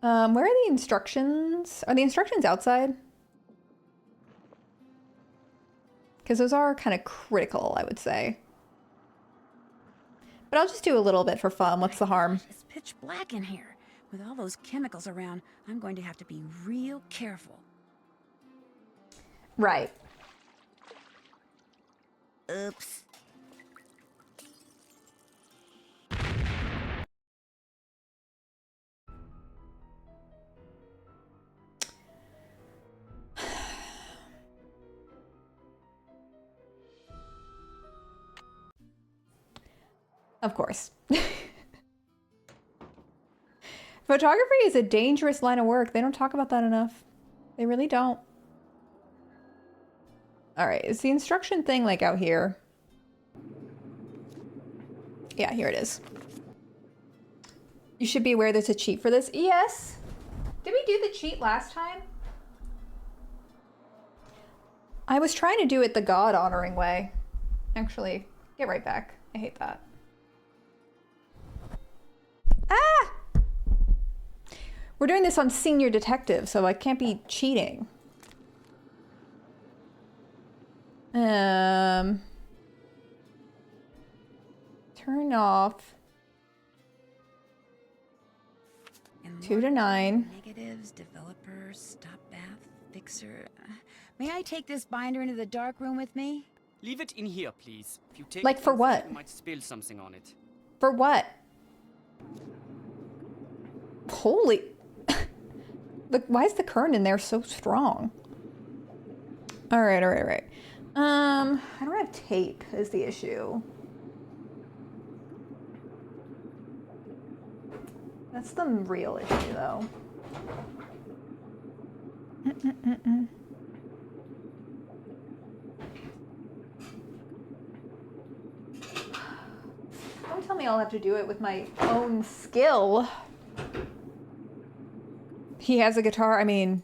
Where are the instructions? Are the instructions outside? Because those are kind of critical, I would say. But I'll just do a little bit for fun. What's the harm? It's pitch black in here. With all those chemicals around, I'm going to have to be real careful. Right. Oops. Of course. Photography is a dangerous line of work. They don't talk about that enough. They really don't. All right, is the instruction thing like out here? Yeah, here it is. You should be aware there's a cheat for this. Yes. Did we do the cheat last time? I was trying to do it the God honoring way. Actually, get right back. I hate that. Ah! We're doing this on Senior Detective, so I can't be cheating. Turn off 2 to 9. Negatives, developer, stop bath, fixer. May I take this binder into the dark room with me? Leave it in here, please. If you take Like it for inside, what? you might spill something on it. For what? Holy... Look, why is the current in there so strong? All right. I don't have tape is the issue. That's the real issue, though. Don't tell me I'll have to do it with my own skill. He has a guitar. I mean,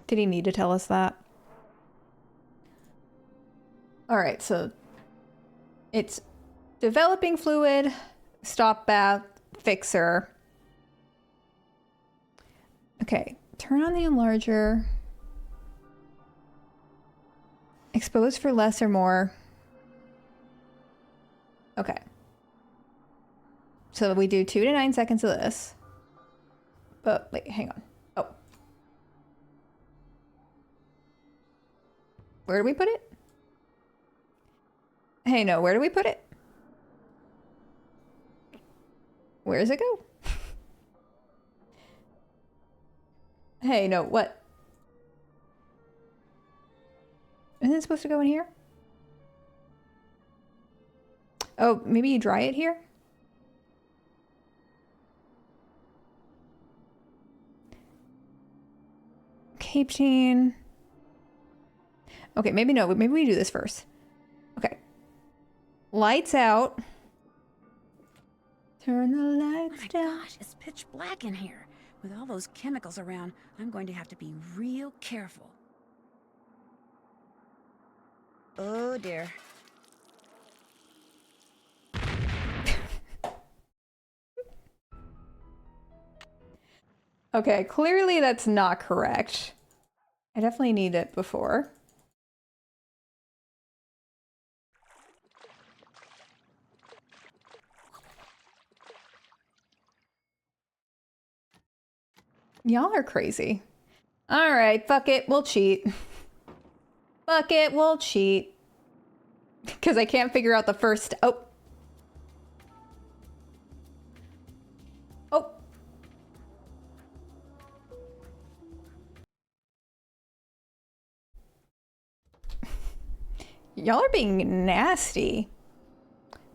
did he need to tell us that? All right, so it's developing fluid, stop bath, fixer. Okay, turn on the enlarger. Expose for less or more. Okay. So we do 2 to 9 seconds of this. But wait, hang on. Oh. Where do we put it? Hey, no, where do we put it? Where does it go? Hey, no, what? Isn't it supposed to go in here? Oh, maybe you dry it here? Cape chain. Okay, maybe no. Maybe we do this first. Okay. Lights out. Turn the lights down. Gosh, it's pitch black in here. With all those chemicals around, I'm going to have to be real careful. Oh dear. Okay, clearly that's not correct. I definitely need it before. Y'all are crazy. All right, fuck it, we'll cheat. Fuck it, we'll cheat. Because I can't figure out the first... Oh. Oh. Y'all are being nasty.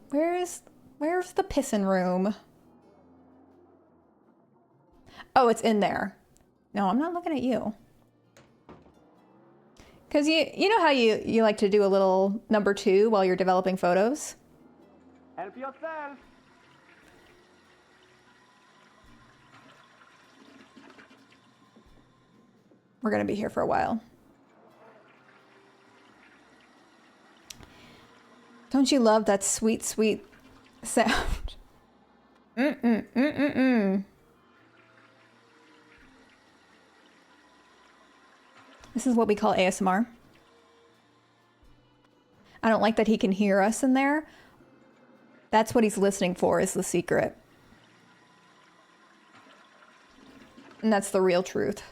Where's the pissing room? Oh, it's in there. No, I'm not looking at you. Because you know how you like to do a little number 2 while you're developing photos? Help yourself. We're going to be here for a while. Don't you love that sweet, sweet sound? This is what we call ASMR. I don't like that he can hear us in there. That's what he's listening for, is the secret. And that's the real truth.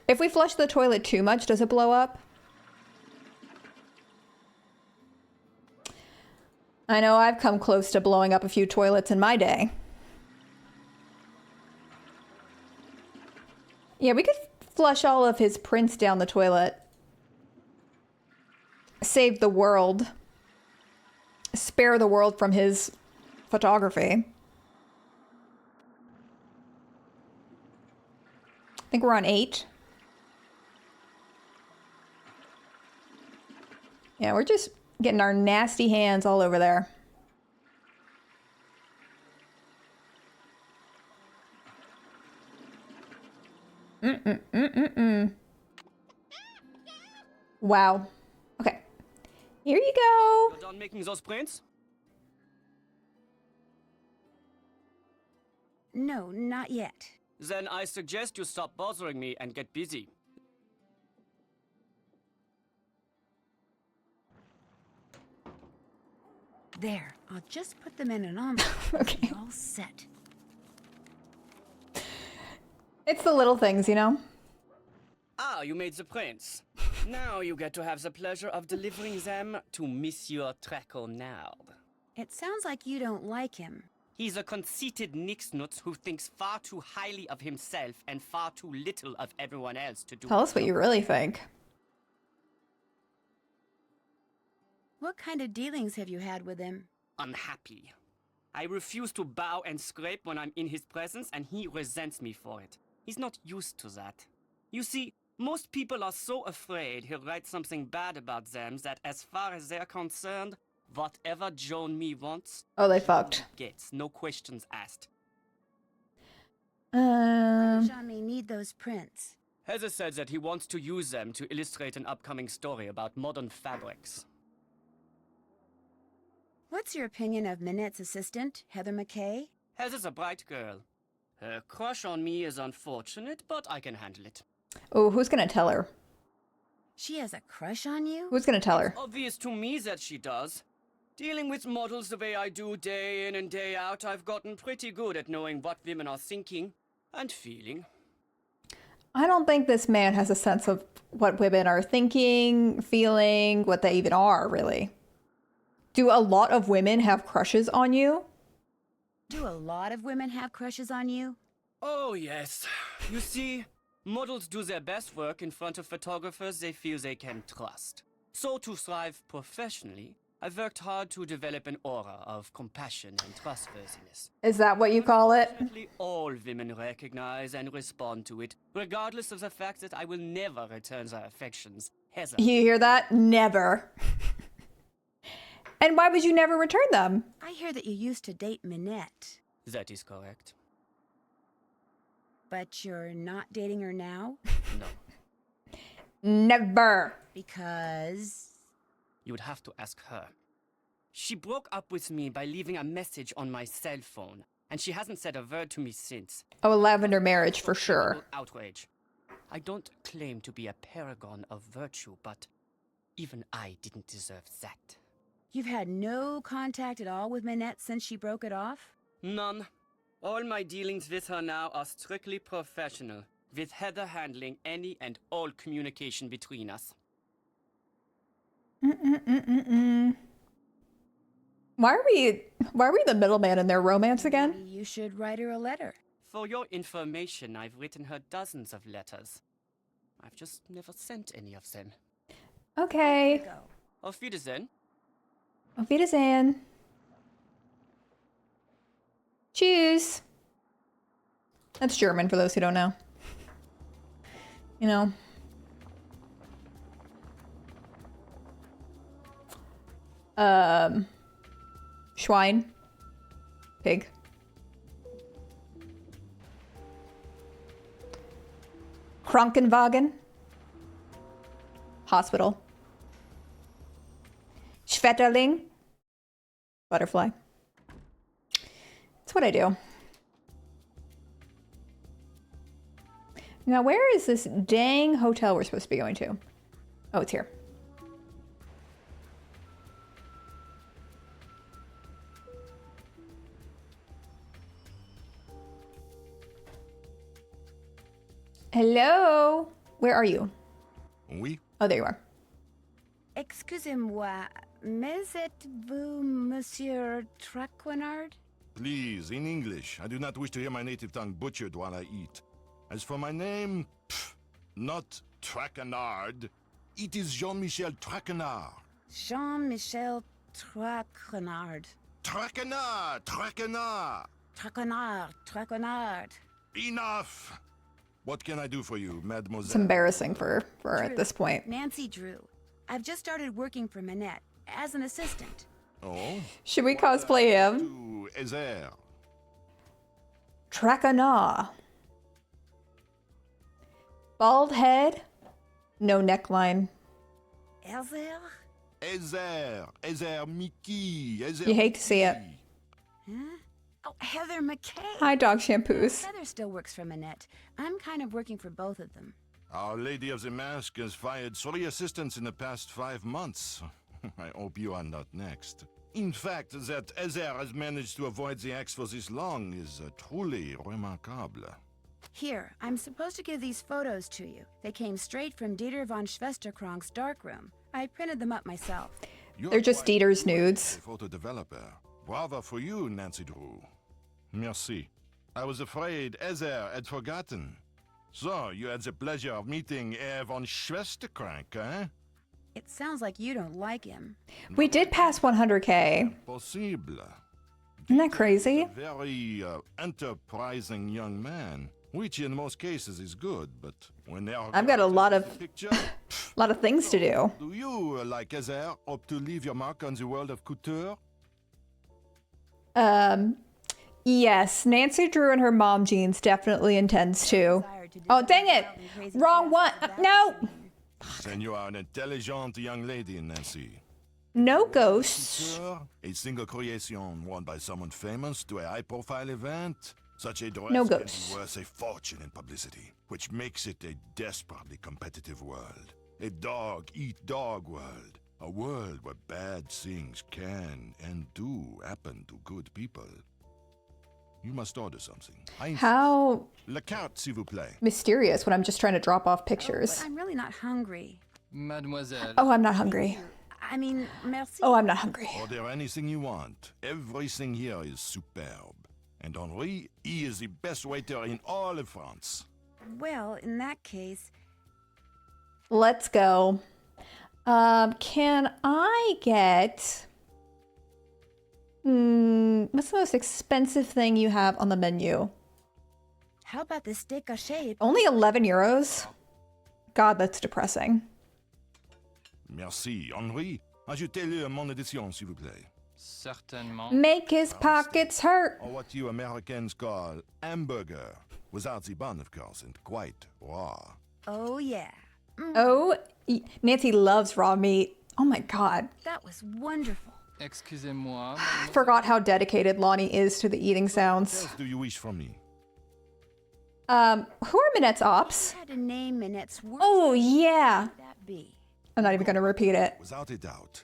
If we flush the toilet too much, does it blow up? I know I've come close to blowing up a few toilets in my day. Yeah, we could flush all of his prints down the toilet. Save the world. Spare the world from his photography. I think we're on 8. Yeah, we're just getting our nasty hands all over there. Wow. Okay. Here you go. You're done making those prints? No, not yet. Then I suggest you stop bothering me and get busy. There, I'll just put them in an envelope. Okay. All set. It's the little things, you know? Ah, you made the prints. Now you get to have the pleasure of delivering them to Monsieur Traconard. It sounds like you don't like him. He's a conceited nixnut who thinks far too highly of himself and far too little of everyone else to do. Tell us what you really think. What kind of dealings have you had with him? Unhappy. I refuse to bow and scrape when I'm in his presence, and he resents me for it. He's not used to that. You see, most people are so afraid he'll write something bad about them that as far as they're concerned, whatever Joan me wants, Oh, they fucked. gets, no questions asked. Jean may need those prints. Heather said that he wants to use them to illustrate an upcoming story about modern fabrics. What's your opinion of Manette's assistant, Heather McKay? Heather's a bright girl. Her crush on me is unfortunate, but I can handle it. Oh, who's gonna tell her? She has a crush on you? Who's gonna tell her? Obvious to me that she does. Dealing with models the way I do day in and day out, I've gotten pretty good at knowing what women are thinking and feeling. I don't think this man has a sense of what women are thinking, feeling, what they even are, really. Do a lot of women have crushes on you? Do a lot of women have crushes on you? Oh, yes. You see, models do their best work in front of photographers they feel they can trust. So to thrive professionally, I've worked hard to develop an aura of compassion and trustworthiness. Is that what you call it? Unfortunately, all women recognize and respond to it, regardless of the fact that I will never return their affections. Heather. You hear that? Never. And why would you never return them? I hear that you used to date Manette, That is correct. but you're not dating her now? No. Never. Because... You would have to ask her. She broke up with me by leaving a message on my cell phone, and she hasn't said a word to me since. Oh, a lavender marriage for sure. Outrage. I don't claim to be a paragon of virtue, but even I didn't deserve that. You've had no contact at all with Manette since she broke it off? None. All my dealings with her now are strictly professional, with Heather handling any and all communication between us. Why are we the middleman in their romance again? Maybe you should write her a letter. For your information, I've written her dozens of letters. I've just never sent any of them. Okay. Auf Wiedersehen. Auf Wiedersehen. Tschüss. That's German for those who don't know. You know. Schwein. Pig. Krankenwagen. Hospital. Schmetterling. Butterfly. That's what I do. Now, where is this dang hotel we're supposed to be going to? Oh, it's here. Hello? Where are you? Oui? Oh, there you are. Excusez-moi, mais êtes-vous Monsieur Traquenard? Please, in English. I do not wish to hear my native tongue butchered while I eat. As for my name, not Traquenard. It is Jean-Michel Traquenard. Jean-Michel Traquenard. Traquenard! Traquenard! Traquenard. Enough! What can I do for you, mademoiselle? It's embarrassing for her at this point. Nancy Drew. I've just started working for Manette as an assistant. Oh? Should we cosplay him? To Ezer. Traquenard. Bald head, no neckline. Elzer? Ezer Mickey. Ezer You hate to see it. Huh? Oh, Heather McKay. Hi, dog shampoos. Heather still works for Manette. I'm kind of working for both of them. Our Lady of the Mask has fired 3 assistants in the past 5 months. I hope you are not next. In fact, that Ezer has managed to avoid the axe for this long is truly remarkable. Here, I'm supposed to give these photos to you. They came straight from Dieter von Schwesterkrank's darkroom. I printed them up myself. They're just Dieter's nudes. Photo developer. Bravo for you, Nancy Drew. Merci. I was afraid Ezer had forgotten. So, you had the pleasure of meeting Herr von Schwesterkrank, eh? It sounds like you don't like him. We did pass 100K. Possible. Isn't that crazy? A very enterprising young man, which in most cases is good, but when they are... I've got a lot of picture, lot of things to do. do you, like Ezer, hope to leave your mark on the world of couture? Yes, Nancy Drew and her mom jeans definitely intends to. Oh, dang it! Wrong one. No! Then you are an intelligent young lady, Nancy. No ghosts. Couture, a single creation worn by someone famous to a high-profile event. Such a dress No can ghosts. be worth a fortune in publicity, which makes it a desperately competitive world. A dog-eat-dog world. A world where bad things can and do happen to good people. You must order something. How La carte, s'il vous plaît. mysterious when I'm just trying to drop off pictures. But I'm really not hungry. Mademoiselle. Oh, I'm not hungry. I mean, merci. Oh, I'm not hungry. Order anything you want. Everything here is superb. And Henri, he is the best waiter in all of France. Well, in that case... Let's go. Can I get... what's the most expensive thing you have on the menu? How about the steak haché? Only 11 euros? God, that's depressing. Merci, Henri. Ajoutez-le mon édition, s'il vous plaît. Certainement. Make his pockets hurt. Or what you Americans call hamburger. Without the bun, of course, and quite raw. Oh, yeah. Oh, Nancy loves raw meat. Oh my God. That was wonderful. Excusez-moi. Forgot how dedicated Lonnie is to the eating What sounds. else do you wish from me? Who are Manette's ops? I had to name Manette's work. Oh, yeah. What would that be? I'm not even going to repeat it. Without a doubt.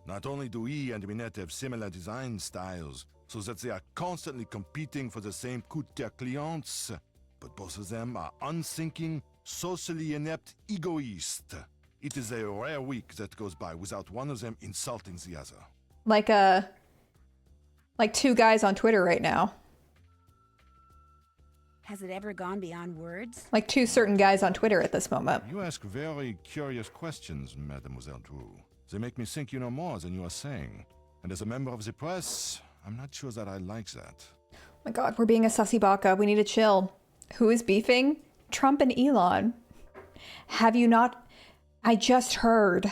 Not only do he and Manette have similar design styles, so that they are constantly competing for the same coup de clients, but both of them are unthinking, socially inept egoists. It is a rare week that goes by without one of them insulting the other. Like two guys on Twitter right now. Has it ever gone beyond words? Like two certain guys on Twitter at this moment. You ask very curious questions, Mademoiselle Drew. They make me think you know more than you are saying. And as a member of the press, I'm not sure that I like that. Oh my God, we're being a sussy baka. We need to chill. Who is beefing? Trump and Elon. Have you not? I just heard.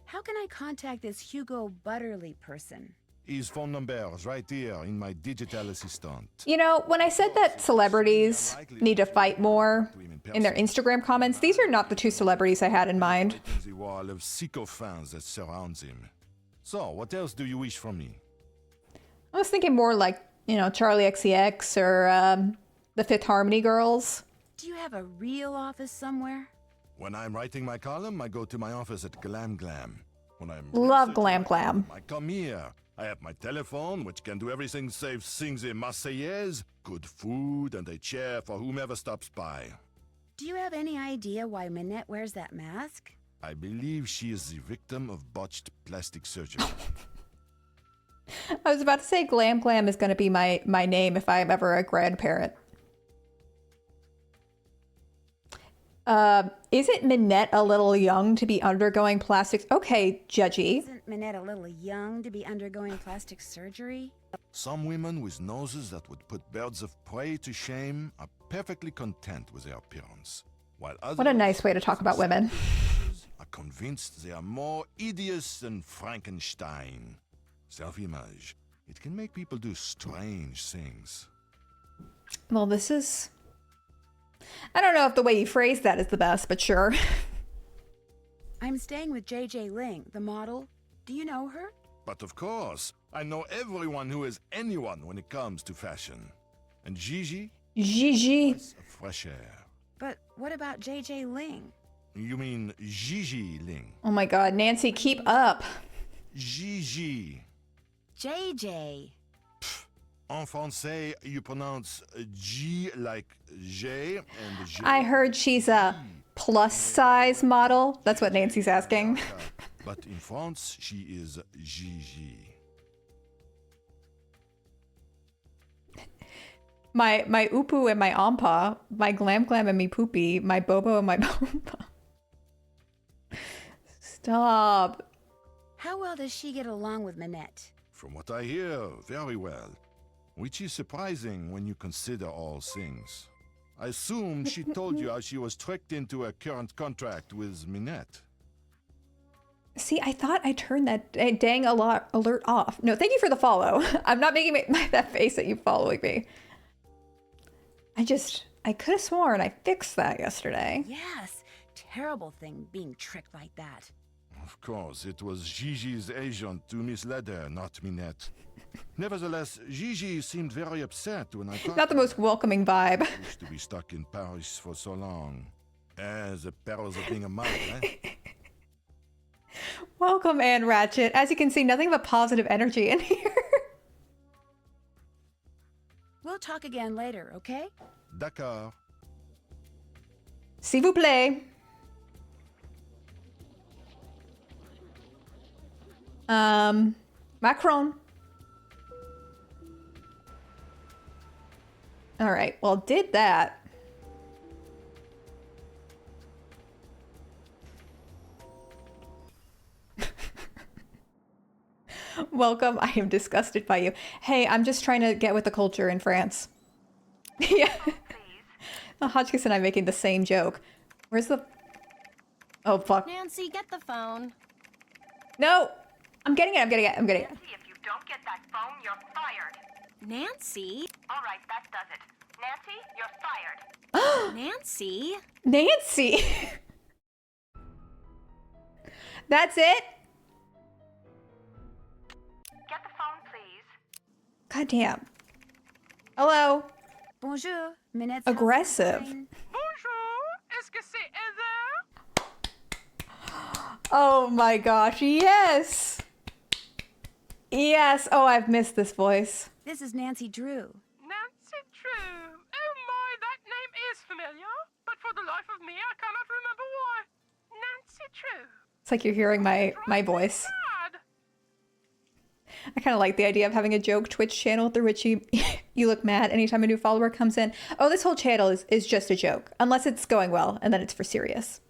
How can I contact this Hugo Butterly person? His phone number is right here in my digital assistant. You know, when I said that celebrities need to fight more in their Instagram comments, these are not the two celebrities I had in mind. The wall of sycophants that surrounds him. So, what else do you wish from me? I was thinking more like, you know, Charlie XCX or the Fifth Harmony girls. Do you have a real office somewhere? When I'm writing my column, I go to my office at Glam Glam. When I'm Love Glam Glam. I come here. I have my telephone, which can do everything save sing the Marseillaise, good food, and a chair for whomever stops by. Do you have any idea why Manette wears that mask? I believe she is the victim of botched plastic surgery. I was about to say Glam Glam is going to be my name if I'm ever a grandparent. Isn't Manette a little young to be undergoing plastics? Okay, judgy. Isn't Manette a little young to be undergoing plastic surgery? Some women with noses that would put birds of prey to shame are perfectly content with their appearance, while others, What a nice way to talk about women. are convinced they are more hideous than Frankenstein. Self-image. It can make people do strange things. Well, this is... I don't know if the way you phrased that is the best, but sure. I'm staying with JJ Ling, the model. Do you know her? But of course, I know everyone who is anyone when it comes to fashion. And Gigi? Gigi. It's a fresh air. But what about JJ Ling? You mean Gigi Ling? Oh my God, Nancy, keep up. Gigi. JJ. En français, you pronounce G like J and J. I heard she's a plus size model. That's what Nancy's asking. But in France, she is Gigi. My upu and my ampa, my glam glam and me poopy, my bobo and my bomba. Stop. How well does she get along with Manette? From what I hear, very well. Which is surprising when you consider all things. I assume she told you how she was tricked into a current contract with Manette. See, I thought I turned that dang alert off. No, thank you for the follow. I'm not making that face at you following me. I could have sworn I fixed that yesterday. Yes. Terrible thing being tricked like that. Of course, it was Gigi's agent who misled her, not Manette. Nevertheless, Gigi seemed very upset when I talked. Not the most welcoming vibe. She used to be stuck in Paris for so long. The perils of being a mother, eh? Welcome, Anne Ratchet. As you can see, nothing but positive energy in here. We'll talk again later, okay? D'accord. S'il vous plaît. Macron. All right, well, did that. Welcome, I am disgusted by you. Hey, I'm just trying to get with the culture in France. Yeah. Hodgkiss and I making the same joke. Where's the... Oh, fuck. Nancy, get the phone. No. I'm getting it. Nancy, if you don't get that phone, you're fired. Nancy? All right, that does it. Nancy, you're fired. Nancy? Nancy. That's it? Get the phone, please. God damn. Hello. Bonjour, Manette's Aggressive. Bonjour, est-ce que c'est Heather? Oh my gosh, yes. Yes. Oh, I've missed this voice. This is Nancy Drew. Nancy Drew. Oh my, that name is familiar. But for the life of me, I cannot remember why. Nancy Drew. It's like you're hearing my voice. Mad. I kind of like the idea of having a joke Twitch channel through which you look mad anytime a new follower comes in. Oh, this whole channel is just a joke. Unless it's going well, and then it's for serious.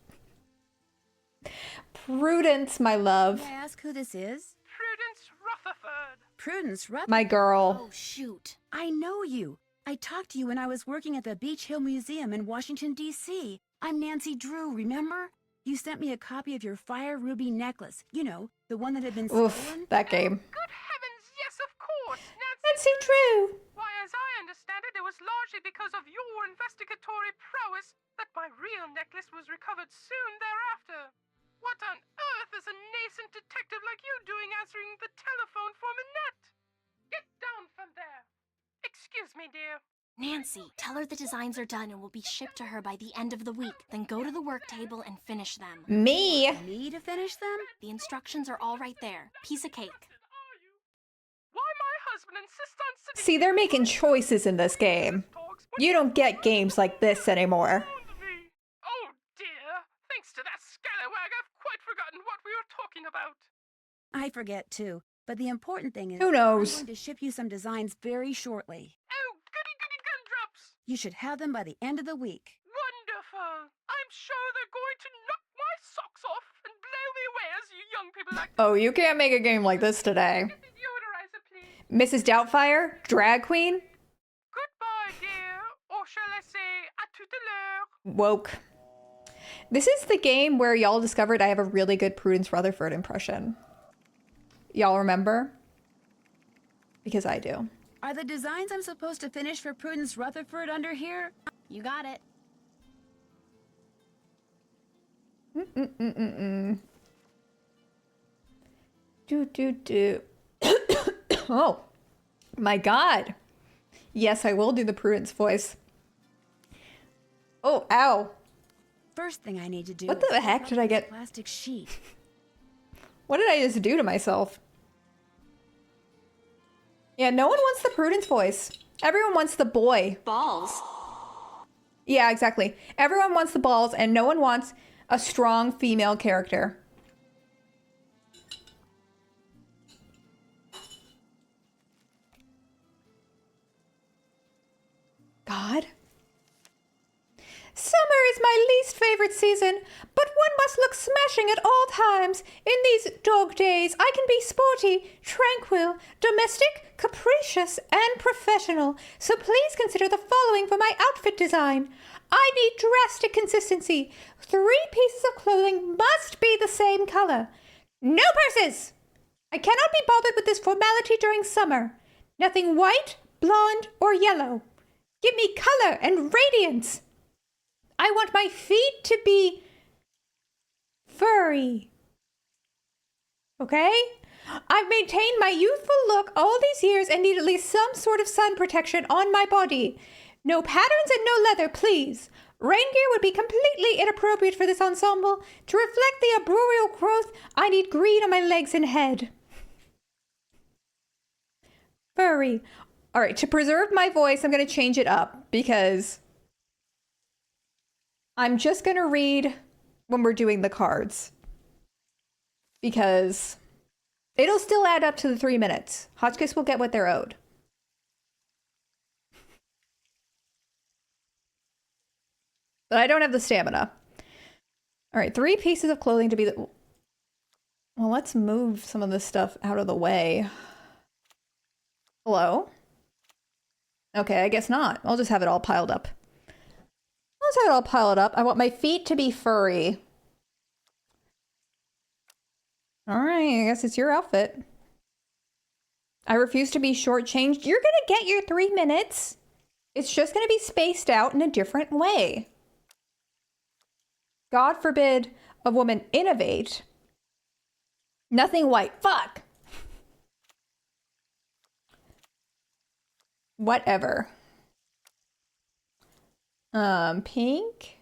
Prudence, my love. May I ask who this is? Prudence Rutherford. Prudence Rutherford. My girl. Oh, shoot. I know you. I talked to you when I was working at the Beach Hill Museum in Washington, D.C. I'm Nancy Drew, remember? You sent me a copy of your fire ruby necklace. You know, the one that had been Oof, stolen. that game. Good heavens, yes, of course. Nancy Drew. Why, as I understand it, it was largely because of your investigatory prowess that my real necklace was recovered soon thereafter. What on earth is a nascent detective like you doing answering the telephone for Manette? Get down from there. Excuse me, dear. Nancy, tell her the designs are done and will be shipped to her by the end of the week. Then go to the work table and finish them. Me? Me to finish them? The instructions are all right there. Piece of cake. Why my husband insists on sitting... See, they're making choices in this game. You don't get games like this anymore. Oh dear. Thanks to that scallywag, I've quite forgotten what we were talking about. I forget too. But the important thing is, Who knows? I'm going to ship you some designs very shortly. Oh, goody gumdrops. You should have them by the end of the week. Wonderful. I'm sure they're going to knock my socks off and blow me away as you young people like to. Oh, you can't make a game like this today. Get the deodorizer, please. Mrs. Doubtfire? Drag queen? Goodbye, dear. Or shall I say, à tout à l'heure. Woke. This is the game where y'all discovered I have a really good Prudence Rutherford impression. Y'all remember? Because I do. Are the designs I'm supposed to finish for Prudence Rutherford under here? You got it. Do. Oh, my God. Yes, I will do the Prudence voice. Oh, ow. First thing I need to do. What the is heck did I get? Plastic sheet. What did I just do to myself? Yeah, no one wants the Prudence voice. Everyone wants the boy. Balls. Yeah, exactly. Everyone wants the balls, and no one wants a strong female character. God. Summer is my least favorite season, but one must look smashing at all times. In these dog days, I can be sporty, tranquil, domestic, capricious, and professional. So please consider the following for my outfit design. I need drastic consistency. 3 pieces of clothing must be the same color. No purses! I cannot be bothered with this formality during summer. Nothing white, blonde, or yellow. Give me color and radiance. I want my feet to be furry. Okay? I've maintained my youthful look all these years and need at least some sort of sun protection on my body. No patterns and no leather, please. Rain gear would be completely inappropriate for this ensemble. To reflect the arboreal growth, I need green on my legs and head. Furry. All right, to preserve my voice, I'm going to change it up because I'm just going to read when we're doing the cards. Because it'll still add up to the 3 minutes. Hotchkiss will get what they're owed. But I don't have the stamina. All right, 3 pieces of clothing to be the... Well, let's move some of this stuff out of the way. Hello? Okay, I guess not. I'll just have it all piled up. Let's have it all piled up. I want my feet to be furry. All right, I guess it's your outfit. I refuse to be shortchanged. You're gonna get your 3 minutes. It's just gonna be spaced out in a different way. God forbid a woman innovate. Nothing white. Fuck. Whatever. Pink.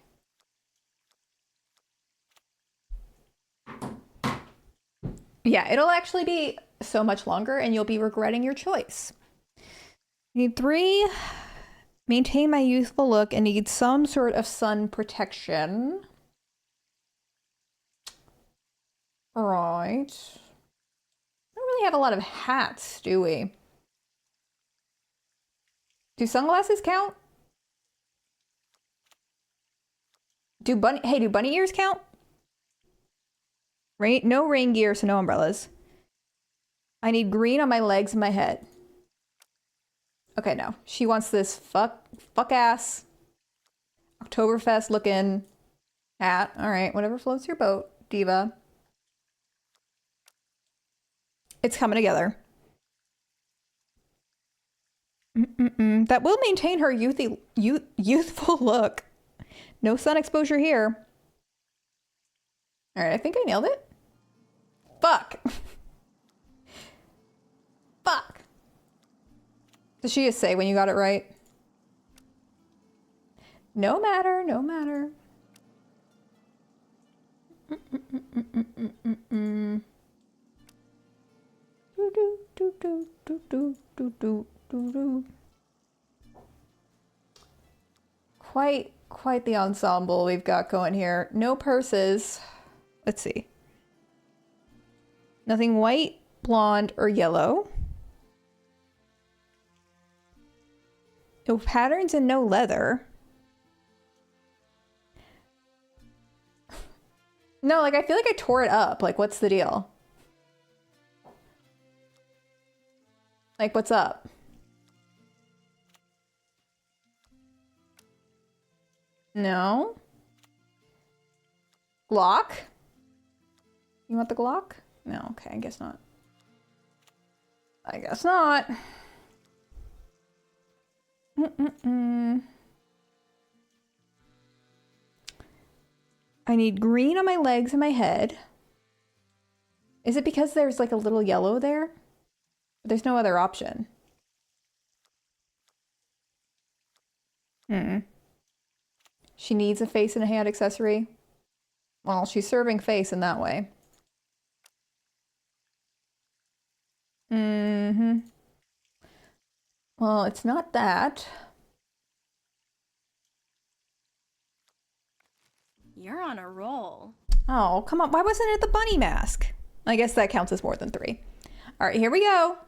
Yeah, it'll actually be so much longer and you'll be regretting your choice. Need 3. Maintain my youthful look and need some sort of sun protection. Right. Don't really have a lot of hats, do we? Do sunglasses count? Do bunny ears count? No rain gear, so no umbrellas. I need green on my legs and my head. Okay, no. She wants this fuck ass Oktoberfest looking hat. All right, whatever floats your boat, diva. It's coming together. That will maintain her youthful look. No sun exposure here. All right, I think I nailed it. Fuck. Fuck. Does she just say when you got it right? No matter, no matter. Quite the ensemble we've got going here. No purses. Let's see. Nothing white, blonde, or yellow. No patterns and no leather. No, like I feel like I tore it up. Like, what's the deal? Like, what's up? No. Glock? You want the Glock? No, okay, I guess not. I guess not. I need green on my legs and my head. Is it because there's like a little yellow there? There's no other option. She needs a face and a hand accessory. Well, she's serving face in that way. Well, it's not that. You're on a roll. Oh, come on. Why wasn't it the bunny mask? I guess that counts as more than 3. All right, here we go.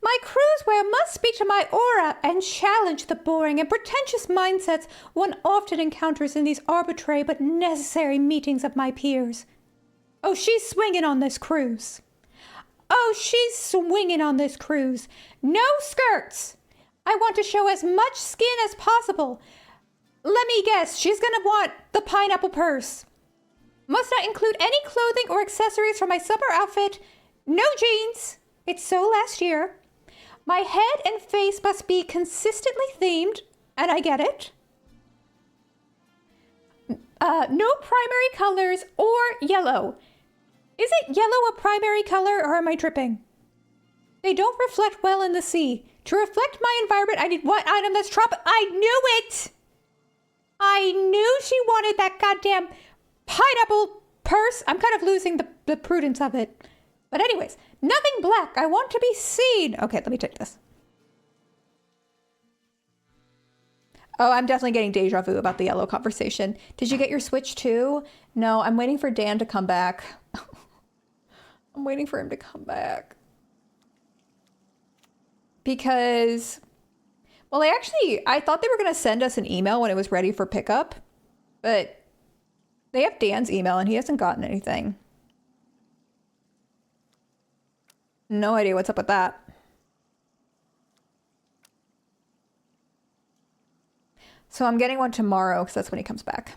My cruise wear must speak to my aura and challenge the boring and pretentious mindsets one often encounters in these arbitrary but necessary meetings of my peers. Oh, she's swinging on this cruise. Oh, she's swinging on this cruise. No skirts. I want to show as much skin as possible. Let me guess, she's gonna want the pineapple purse. Must not include any clothing or accessories for my summer outfit. No jeans. It's so last year. My head and face must be consistently themed, and I get it. No primary colors or yellow. Is it yellow a primary color, or am I tripping? They don't reflect well in the sea. To reflect my environment, I need one item that's tropical. I knew it! I knew she wanted that goddamn pineapple purse. I'm kind of losing the prudence of it. But anyways, nothing black. I want to be seen. Okay, let me take this. Oh, I'm definitely getting deja vu about the yellow conversation. Did you get your Switch too? No, I'm waiting for Dan to come back. I'm waiting for him to come back. Because, well, I thought they were going to send us an email when it was ready for pickup. But they have Dan's email and he hasn't gotten anything. No idea what's up with that. So I'm getting one tomorrow because that's when he comes back.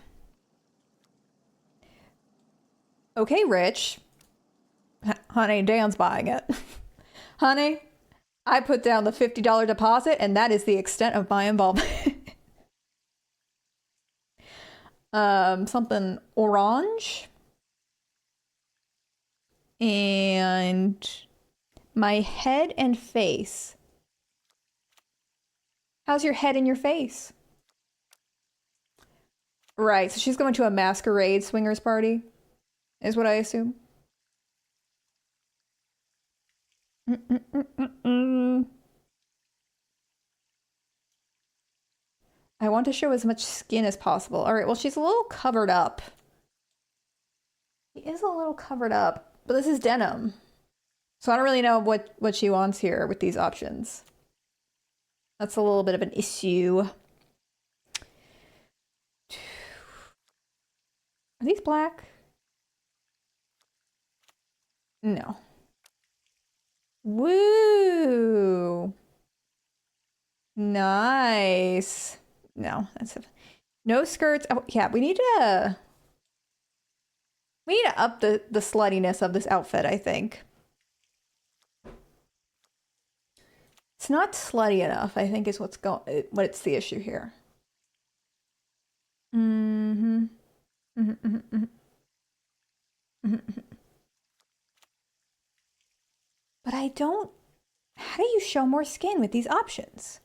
Okay, Rich. Honey, Dan's buying it. Honey, I put down the $50 deposit, and that is the extent of my involvement. Something orange. And my head and face. How's your head and your face? Right, so she's going to a masquerade swingers party, is what I assume. I want to show as much skin as possible. All right, well, she's a little covered up. She is a little covered up, but this is denim. So I don't really know what she wants here with these options. That's a little bit of an issue. Are these black? No. Woo! Nice. No, that's no skirts. Oh yeah, we need to up the sluttiness of this outfit, I think. It's not slutty enough, I think, is what's the issue here. But I don't... How do you show more skin with these options?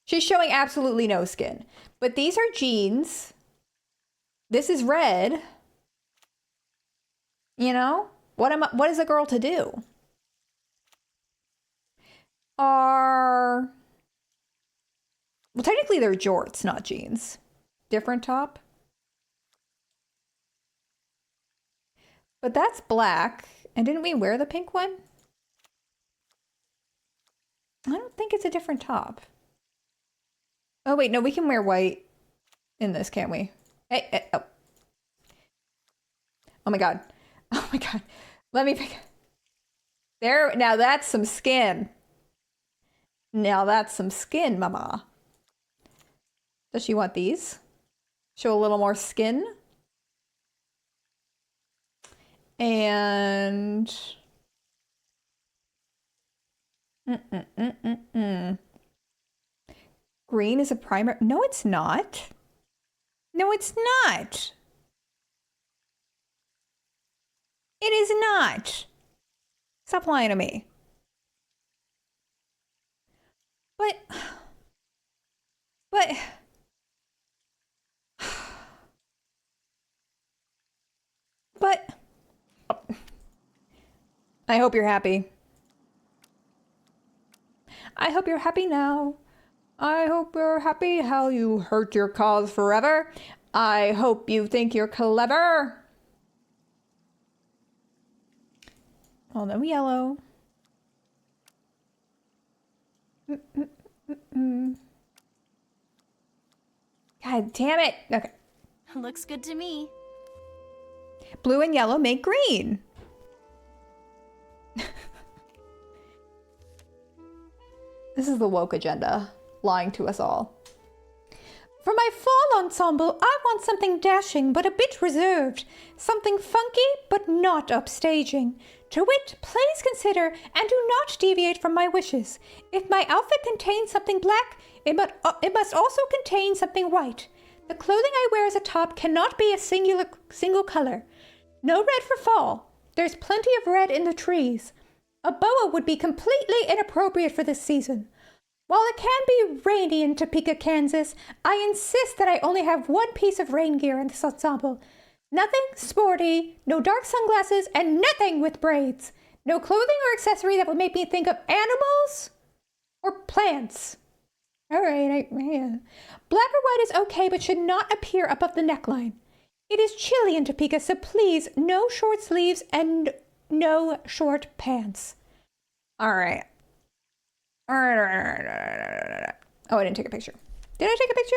She's showing absolutely no skin. But these are jeans. This is red. You know? What is a girl to do? Well, technically they're jorts, not jeans. Different top. But that's black. And didn't we wear the pink one? I don't think it's a different top. Oh, wait, no, we can wear white in this, can't we? Hey, oh. Oh my God. Oh my God. Let me pick. There, now that's some skin. Now that's some skin, mama. Does she want these? Show a little more skin. And... Green is a primer. No, it's not. No, it's not. It is not. Stop lying to me. But I hope you're happy. I hope you're happy now. I hope you're happy how you hurt your cause forever. I hope you think you're clever. Oh, no yellow. God damn it. Okay. Looks good to me. Blue and yellow make green. This is the woke agenda, lying to us all. For my fall ensemble, I want something dashing but a bit reserved. Something funky but not upstaging. To wit, please consider and do not deviate from my wishes. If my outfit contains something black, it must also contain something white. The clothing I wear as a top cannot be a single color. No red for fall. There's plenty of red in the trees. A boa would be completely inappropriate for this season. While it can be rainy in Topeka, Kansas, I insist that I only have one piece of rain gear in this ensemble. Nothing sporty, no dark sunglasses, and nothing with braids. No clothing or accessory that would make me think of animals or plants. All right, yeah. Black or white is okay, but should not appear above the neckline. It is chilly in Topeka, so please, no short sleeves and no short pants. All right. All right. Oh, I didn't take a picture. Did I take a picture?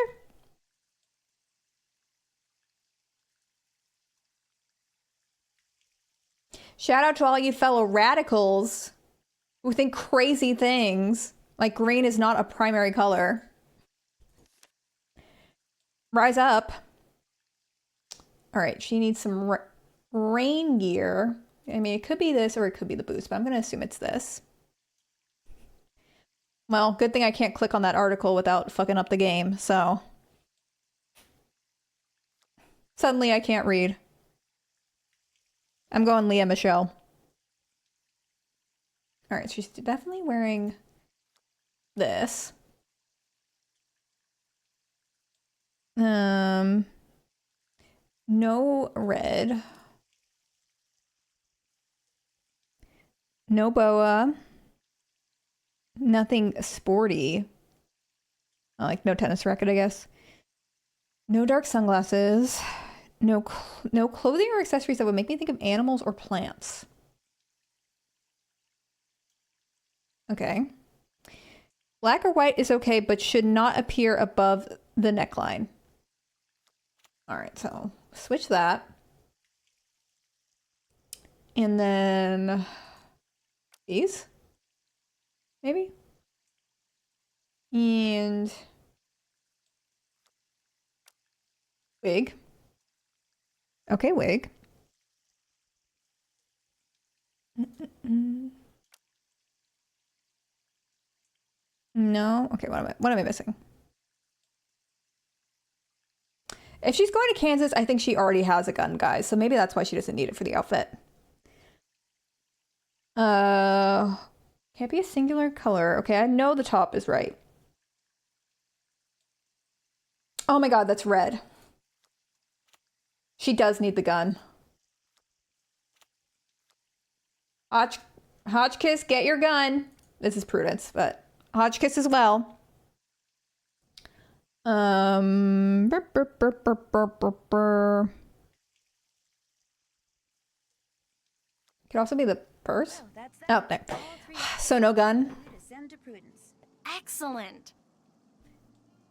Shout out to all you fellow radicals who think crazy things, like green is not a primary color. Rise up. All right, she needs some rain gear. I mean, it could be this or it could be the boost, but I'm going to assume it's this. Well, good thing I can't click on that article without fucking up the game, so. Suddenly I can't read. I'm going Leah Michelle. Alright, she's definitely wearing this. No red. No boa. Nothing sporty. Like no tennis racket, I guess. No dark sunglasses. No clothing or accessories that would make me think of animals or plants. Okay. Black or white is okay, but should not appear above the neckline. All right, so switch that. And then these, maybe. And wig. Okay, wig. No. Okay, what am I missing? If she's going to Kansas, I think she already has a gun, guys. So maybe that's why she doesn't need it for the outfit. Can't be a singular color. Okay, I know the top is right. Oh my god, that's red. She does need the gun. Hotchkiss, get your gun. This is Prudence, but Hotchkiss as well. Could also be the purse. Oh, there. So no gun. Excellent.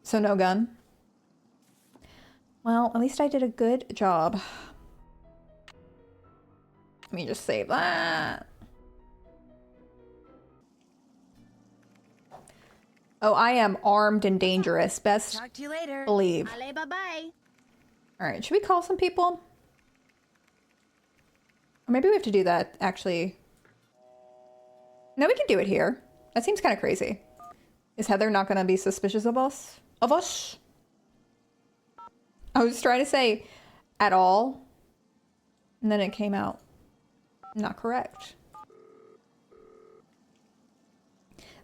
So no gun. Well, at least I did a good job. Let me just save that. Oh, I am armed and dangerous. Best Talk to you later. believe. Allez, bye-bye. All right, should we call some people? Or maybe we have to do that, actually. No, we can do it here. That seems kind of crazy. Is Heather not going to be suspicious of us? I was trying to say at all, and then it came out not correct.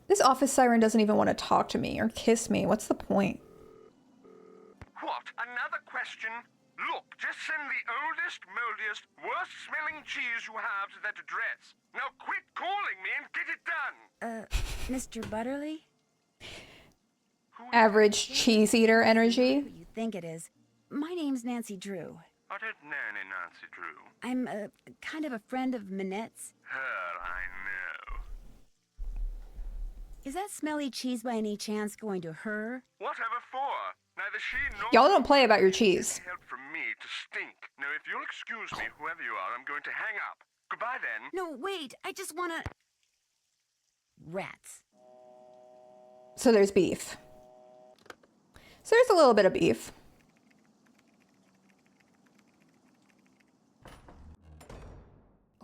This office siren doesn't even want to talk to me or kiss me. What's the point? What? Another question? Look, just send the oldest, moldiest, worst-smelling cheese you have to that address. Now quit calling me and get it done! Mr. Butterly? Average cheese eater energy. Who you think it is. My name's Nancy Drew. I don't know any Nancy Drew. I'm kind of a friend of Manette's. Her I know. Is that smelly cheese by any chance going to her? Whatever for? Neither she nor... Y'all don't play about your cheese. ...help from me to stink. Now, if you'll excuse me, whoever you are, I'm going to hang up. Goodbye, then. No, wait. I just want to... Rats. So there's beef. So there's a little bit of beef.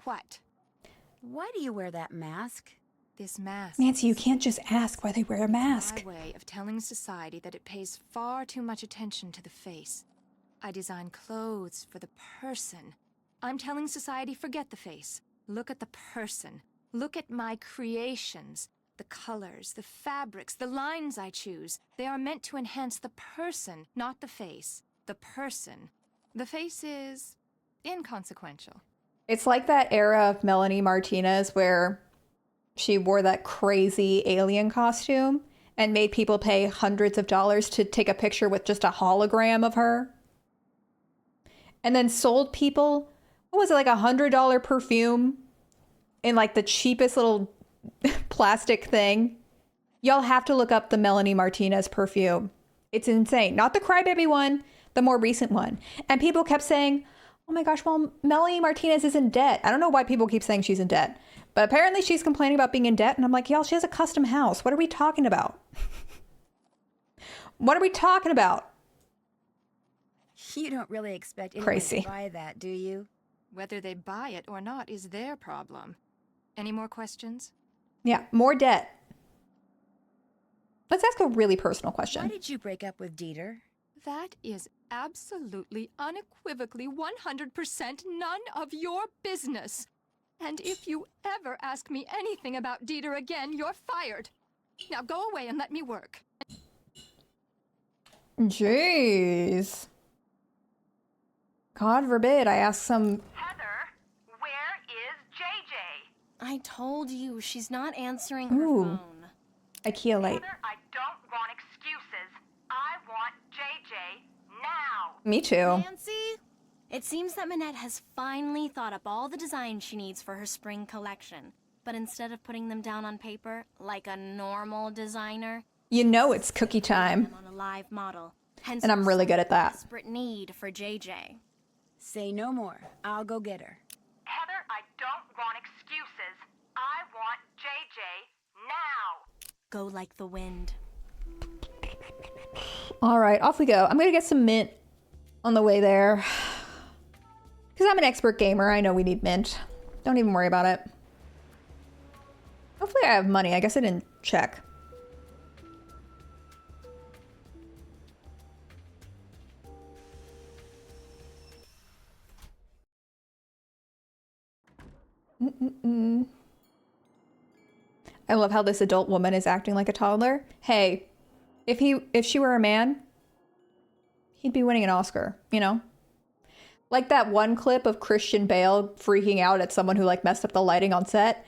What? Why do you wear that mask? This mask. Nancy, you can't just ask why they wear a mask. My way of telling society that it pays far too much attention to the face. I design clothes for the person. I'm telling society, forget the face. Look at the person. Look at my creations. The colors, the fabrics, the lines I choose. They are meant to enhance the person, not the face. The person. The face is inconsequential. It's like that era of Melanie Martinez where she wore that crazy alien costume and made people pay hundreds of dollars to take a picture with just a hologram of her. And then sold people, what was it, like $100 perfume in like the cheapest little plastic thing. Y'all have to look up the Melanie Martinez perfume. It's insane. Not the Crybaby one, the more recent one. And people kept saying, oh my gosh, well, Melanie Martinez is in debt. I don't know why people keep saying she's in debt. But apparently she's complaining about being in debt. And I'm like, y'all, she has a custom house. What are we talking about? What are we talking about? You don't really expect anyone Crazy. to buy that, do you? Whether they buy it or not is their problem. Any more questions? Yeah, more debt. Let's ask a really personal question. Why did you break up with Dieter? That is absolutely, unequivocally, 100% none of your business. And if you ever ask me anything about Dieter again, you're fired. Now go away and let me work. Jeez. God forbid I ask some... Heather, where is JJ? I told you, she's not answering her Ooh. phone. IKEA light. Heather, I don't want excuses. I want JJ now. Me too. Nancy? It seems that Manette has finally thought up all the designs she needs for her spring collection. But instead of putting them down on paper, like a normal designer, You know it's cookie time. them on a live model. Hence And I'm really good at that. desperate need for JJ. Say no more. I'll go get her. Heather, I don't want excuses. I want JJ now. Go like the wind. All right, off we go. I'm going to get some mint on the way there. Because I'm an expert gamer. I know we need mint. Don't even worry about it. Hopefully I have money. I guess I didn't check. I love how this adult woman is acting like a toddler. Hey, if she were a man, he'd be winning an Oscar, you know? Like that one clip of Christian Bale freaking out at someone who like messed up the lighting on set.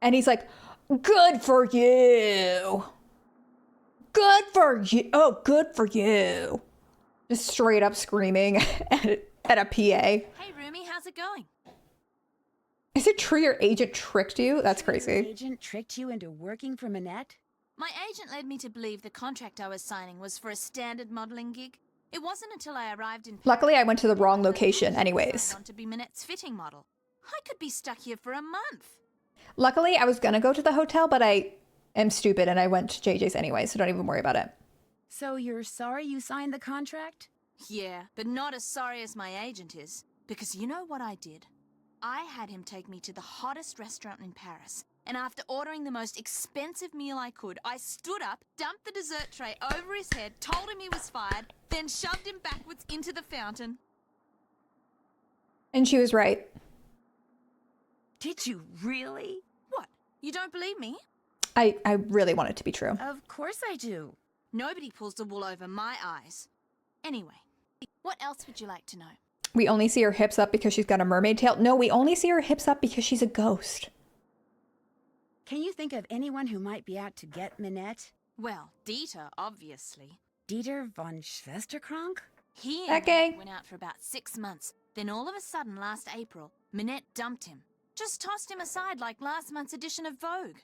And he's like, good for you. Good for you. Oh, good for you. Just straight up screaming at a PA. Hey, Rumi, how's it going? Is it true your agent tricked you? That's Your crazy. agent tricked you into working for Manette? My agent led me to believe the contract I was signing was for a standard modeling gig. It wasn't until I arrived in... Luckily, I went to the wrong location anyways. signed on to be Manette's fitting model. I could be stuck here for a month. Luckily, I was gonna go to the hotel, but I am stupid and I went to JJ's anyway, so don't even worry about it. So you're sorry you signed the contract? Yeah, but not as sorry as my agent is. Because you know what I did? I had him take me to the hottest restaurant in Paris. And after ordering the most expensive meal I could, I stood up, dumped the dessert tray over his head, told him he was fired, then shoved him backwards into the fountain. And she was right. Did you really? What? You don't believe me? I really want it to be true. Of course I do. Nobody pulls the wool over my eyes. Anyway, what else would you like to know? We only see her hips up because she's got a mermaid tail. No, we only see her hips up because she's a ghost. Can you think of anyone who might be out to get Manette? Well, Dieter, obviously. Dieter von Schwesterkrank? He That and gay? Manette went out for about 6 months. Then all of a sudden, last April, Manette dumped him. Just tossed him aside like last month's edition of Vogue.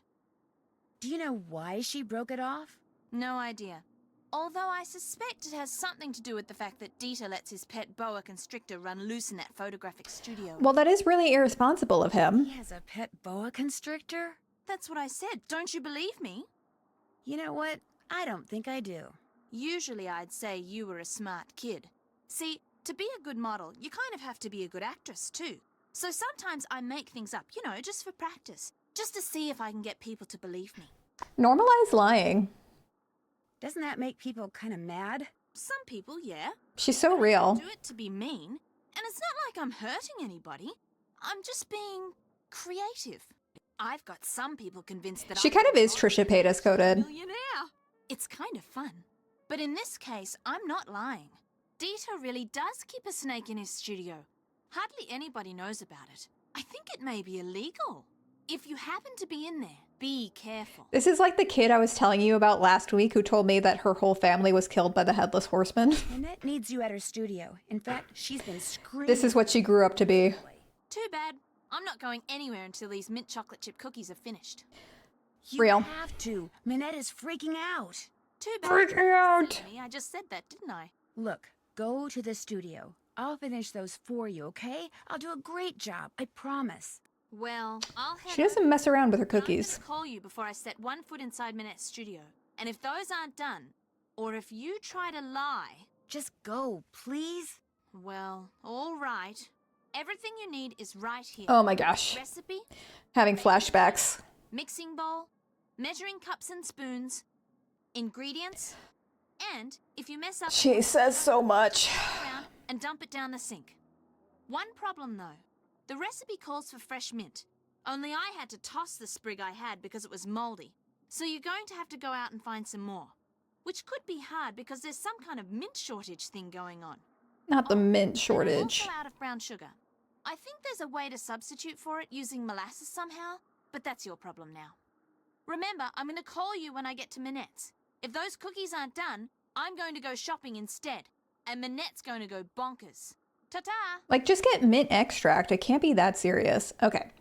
Do you know why she broke it off? No idea. Although I suspect it has something to do with the fact that Dieter lets his pet boa constrictor run loose in that photographic studio. Well, that is really irresponsible of him. He has a pet boa constrictor? That's what I said. Don't you believe me? You know what? I don't think I do. Usually I'd say you were a smart kid. See, to be a good model, you kind of have to be a good actress too. So sometimes I make things up, you know, just for practice. Just to see if I can get people to believe me. Normalize lying. Doesn't that make people kind of mad? Some people, yeah. She's so But I real. don't do it to be mean. And it's not like I'm hurting anybody. I'm just being creative. I've got some people convinced that She kind of is Trisha Paytas coded. millionaire. It's kind of fun. But in this case, I'm not lying. Dieter really does keep a snake in his studio. Hardly anybody knows about it. I think it may be illegal. If you happen to be in there, be careful. This is like the kid I was telling you about last week who told me that her whole family was killed by the Headless Horseman. Manette needs you at her studio. In fact, she's been screaming. This is what she grew up to be. Too bad. I'm not going anywhere until these mint chocolate chip cookies are finished. You Real. have to. Manette is freaking out. Too bad. Freaking out. Me, I just said that, didn't I? Look, go to the studio. I'll finish those for you, okay? I'll do a great job, I promise. Well, I'll head She doesn't mess around with her I'm cookies. gonna call you before I set one foot inside Manette's studio. And if those aren't done, or if you try to lie, Just go, please. well, all right. Everything you need is right here. Oh my gosh. Recipe, Having flashbacks. mixing bowl, measuring cups and spoons, ingredients, and if you mess up, She says so much. around and dump it down the sink. One problem though, the recipe calls for fresh mint. Only I had to toss the sprig I had because it was moldy. So you're going to have to go out and find some more. Which could be hard because there's some kind of mint shortage thing going on. Not the mint And I'm shortage. also out of brown sugar. I think there's a way to substitute for it using molasses somehow, but that's your problem now. Remember, I'm going to call you when I get to Manette's. If those cookies aren't done, I'm going to go shopping instead. And Manette's going to go bonkers. Ta-ta! Like, just get mint extract. It can't be that serious. Okay.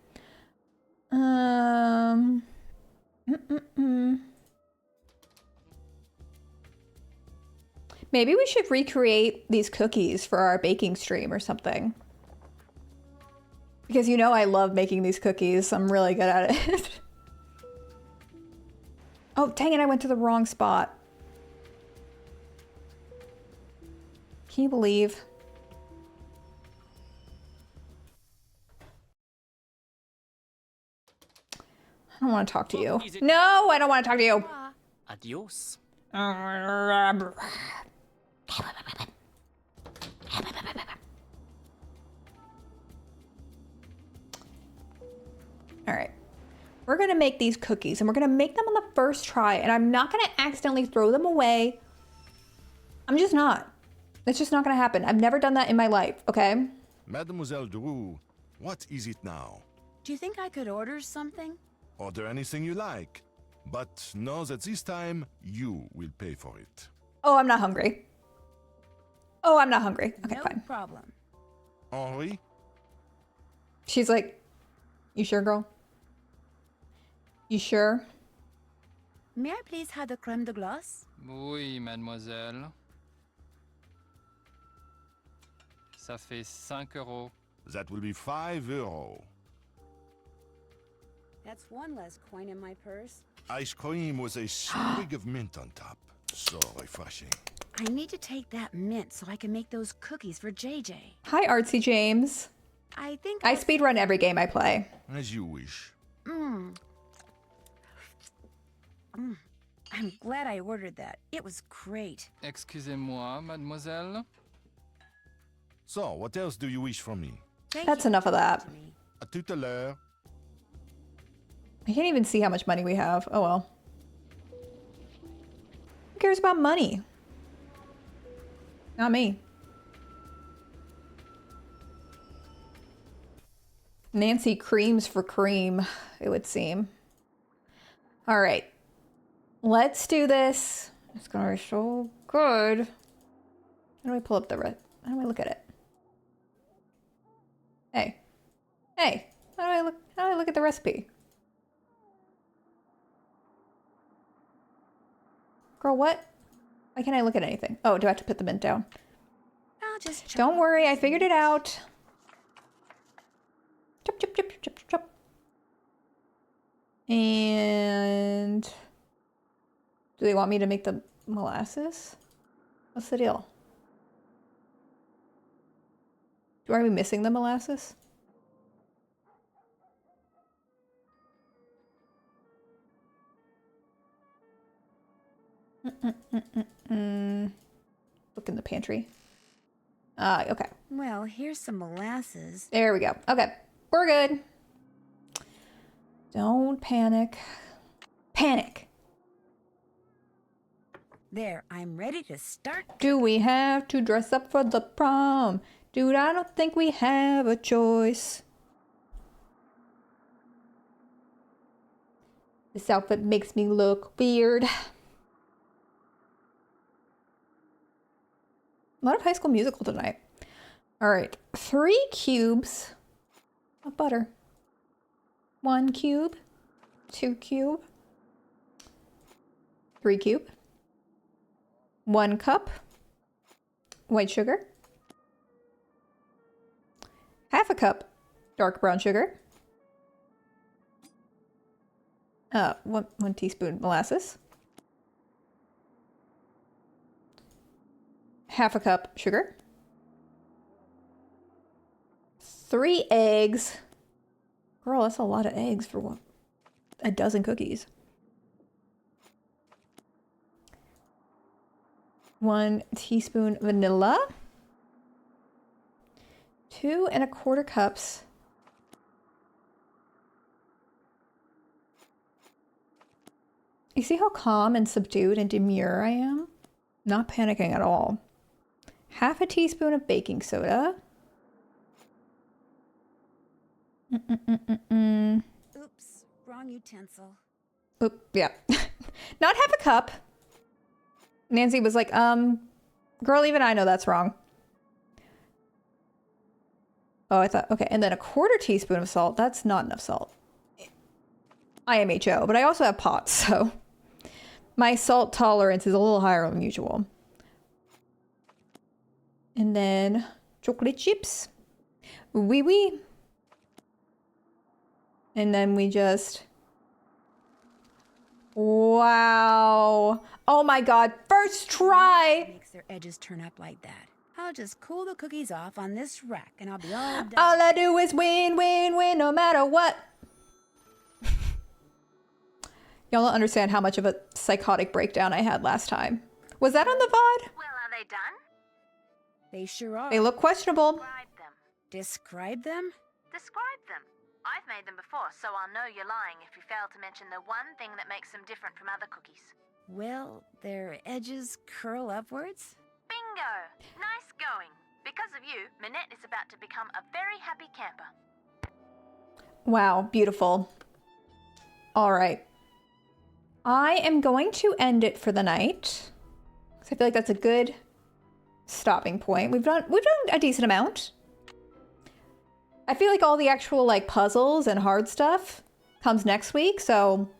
Maybe we should recreate these cookies for our baking stream or something. Because you know I love making these cookies. I'm really good at it. Oh, dang it, I went to the wrong spot. Can you believe? I don't want to talk to you. No, I don't want to talk to you. Adios. All right. We're going to make these cookies and we're going to make them on the first try and I'm not going to accidentally throw them away. I'm just not. It's just not going to happen. I've never done that in my life, okay? Mademoiselle Drew, what is it now? Do you think I could order something? Order anything you like. But know that this time, you will pay for it. Oh, I'm not hungry. Oh, I'm not hungry. Okay, No fine. problem. Henri? She's like, you sure, girl? You sure? May I please have the crème de glace? Oui, mademoiselle. Ça fait 5 euros. That will be €5. That's one less coin in my purse. Ice cream with a sprig of mint on top. So refreshing. I need to take that mint so I can make those cookies for JJ. Hi, Artsy James. I think I speedrun every game I play. As you wish. I'm glad I ordered that. It was great. Excusez-moi, mademoiselle. So, what else do you wish from me? That's enough of that. À tout à l'heure. I can't even see how much money we have. Oh well. Who cares about money? Not me. Nancy creams for cream, it would seem. All right. Let's do this. It's gonna be so good. How do I pull up the how do I look at it? Hey. Hey. How do I look at the recipe? Girl, what? Why can't I look at anything? Oh, do I have to put the mint down? I'll just chop Don't up worry, the I figured it out. Chop, chop, chop, chop, chop, chop. And do they want me to make the molasses? What's the deal? Are we missing the molasses? Look in the pantry. Okay. Well, here's some molasses. There we go. Okay. We're good. Don't panic. Panic. There, I'm ready to start. Do we have to dress up for the prom? Dude, I don't think we have a choice. This outfit makes me look weird. A lot of High School Musical tonight. All right, 3 cubes of butter. 1 cube, 2 cube, 3 cube, 1 cup white sugar, half a cup dark brown sugar, 1 teaspoon molasses, half a cup sugar, 3 eggs. Girl, that's a lot of eggs for what? A dozen cookies. 1 teaspoon vanilla. 2 1/4 cups. You see how calm and subdued and demure I am? Not panicking at all. 1/2 teaspoon of baking soda. Oops, wrong utensil. Oop, yeah. Not 1/2 cup. Nancy was like, girl, even I know that's wrong. Oh, I thought, okay. And then 1/4 teaspoon of salt. That's not enough salt. I am HO, but I also have POTS, so my salt tolerance is a little higher than usual. And then chocolate chips. Oui, oui. And then we just... Wow. Oh my god. First try. Makes their edges turn up like that. I'll just cool the cookies off on this rack and I'll be all done. All I do is win, win, win, no matter what. Y'all don't understand how much of a psychotic breakdown I had last time. Was that on the VOD? Well, are they done? They sure are. They look questionable. Describe them. Describe them? Describe them. I've made them before, so I'll know you're lying if you fail to mention the one thing that makes them different from other cookies. Well, their edges curl upwards. Bingo! Nice going. Because of you, Manette is about to become a very happy camper. Wow, beautiful. All right. I am going to end it for the night. Because I feel like that's a good stopping point. We've done a decent amount. I feel like all the actual like puzzles and hard stuff comes next week, so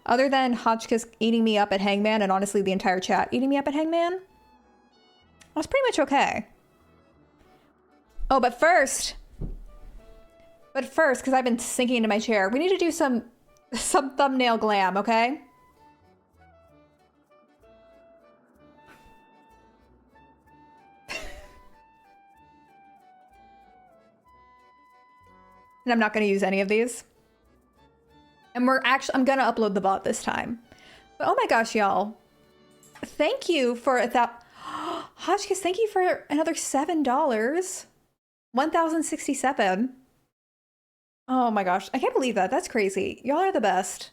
other than Hotchkiss eating me up at Hangman and honestly the entire chat eating me up at Hangman, I was pretty much okay. Oh, but first, because I've been sinking into my chair, we need to do some thumbnail glam, okay? And I'm not going to use any of these. And I'm going to upload the bot this time. But oh my gosh, y'all. Thank you for Hotchkiss, thank you for another $7. 1,067. Oh my gosh. I can't believe that. That's crazy. Y'all are the best.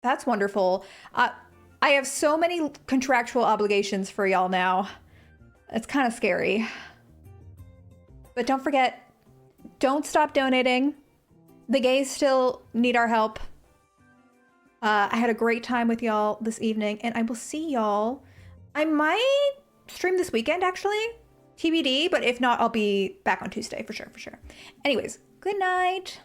That's wonderful. I have so many contractual obligations for y'all now. It's kind of scary. But don't forget, don't stop donating. The gays still need our help. I had a great time with y'all this evening, and I will see y'all. I might stream this weekend, actually. TBD, but if not, I'll be back on Tuesday for sure. Anyways, good night.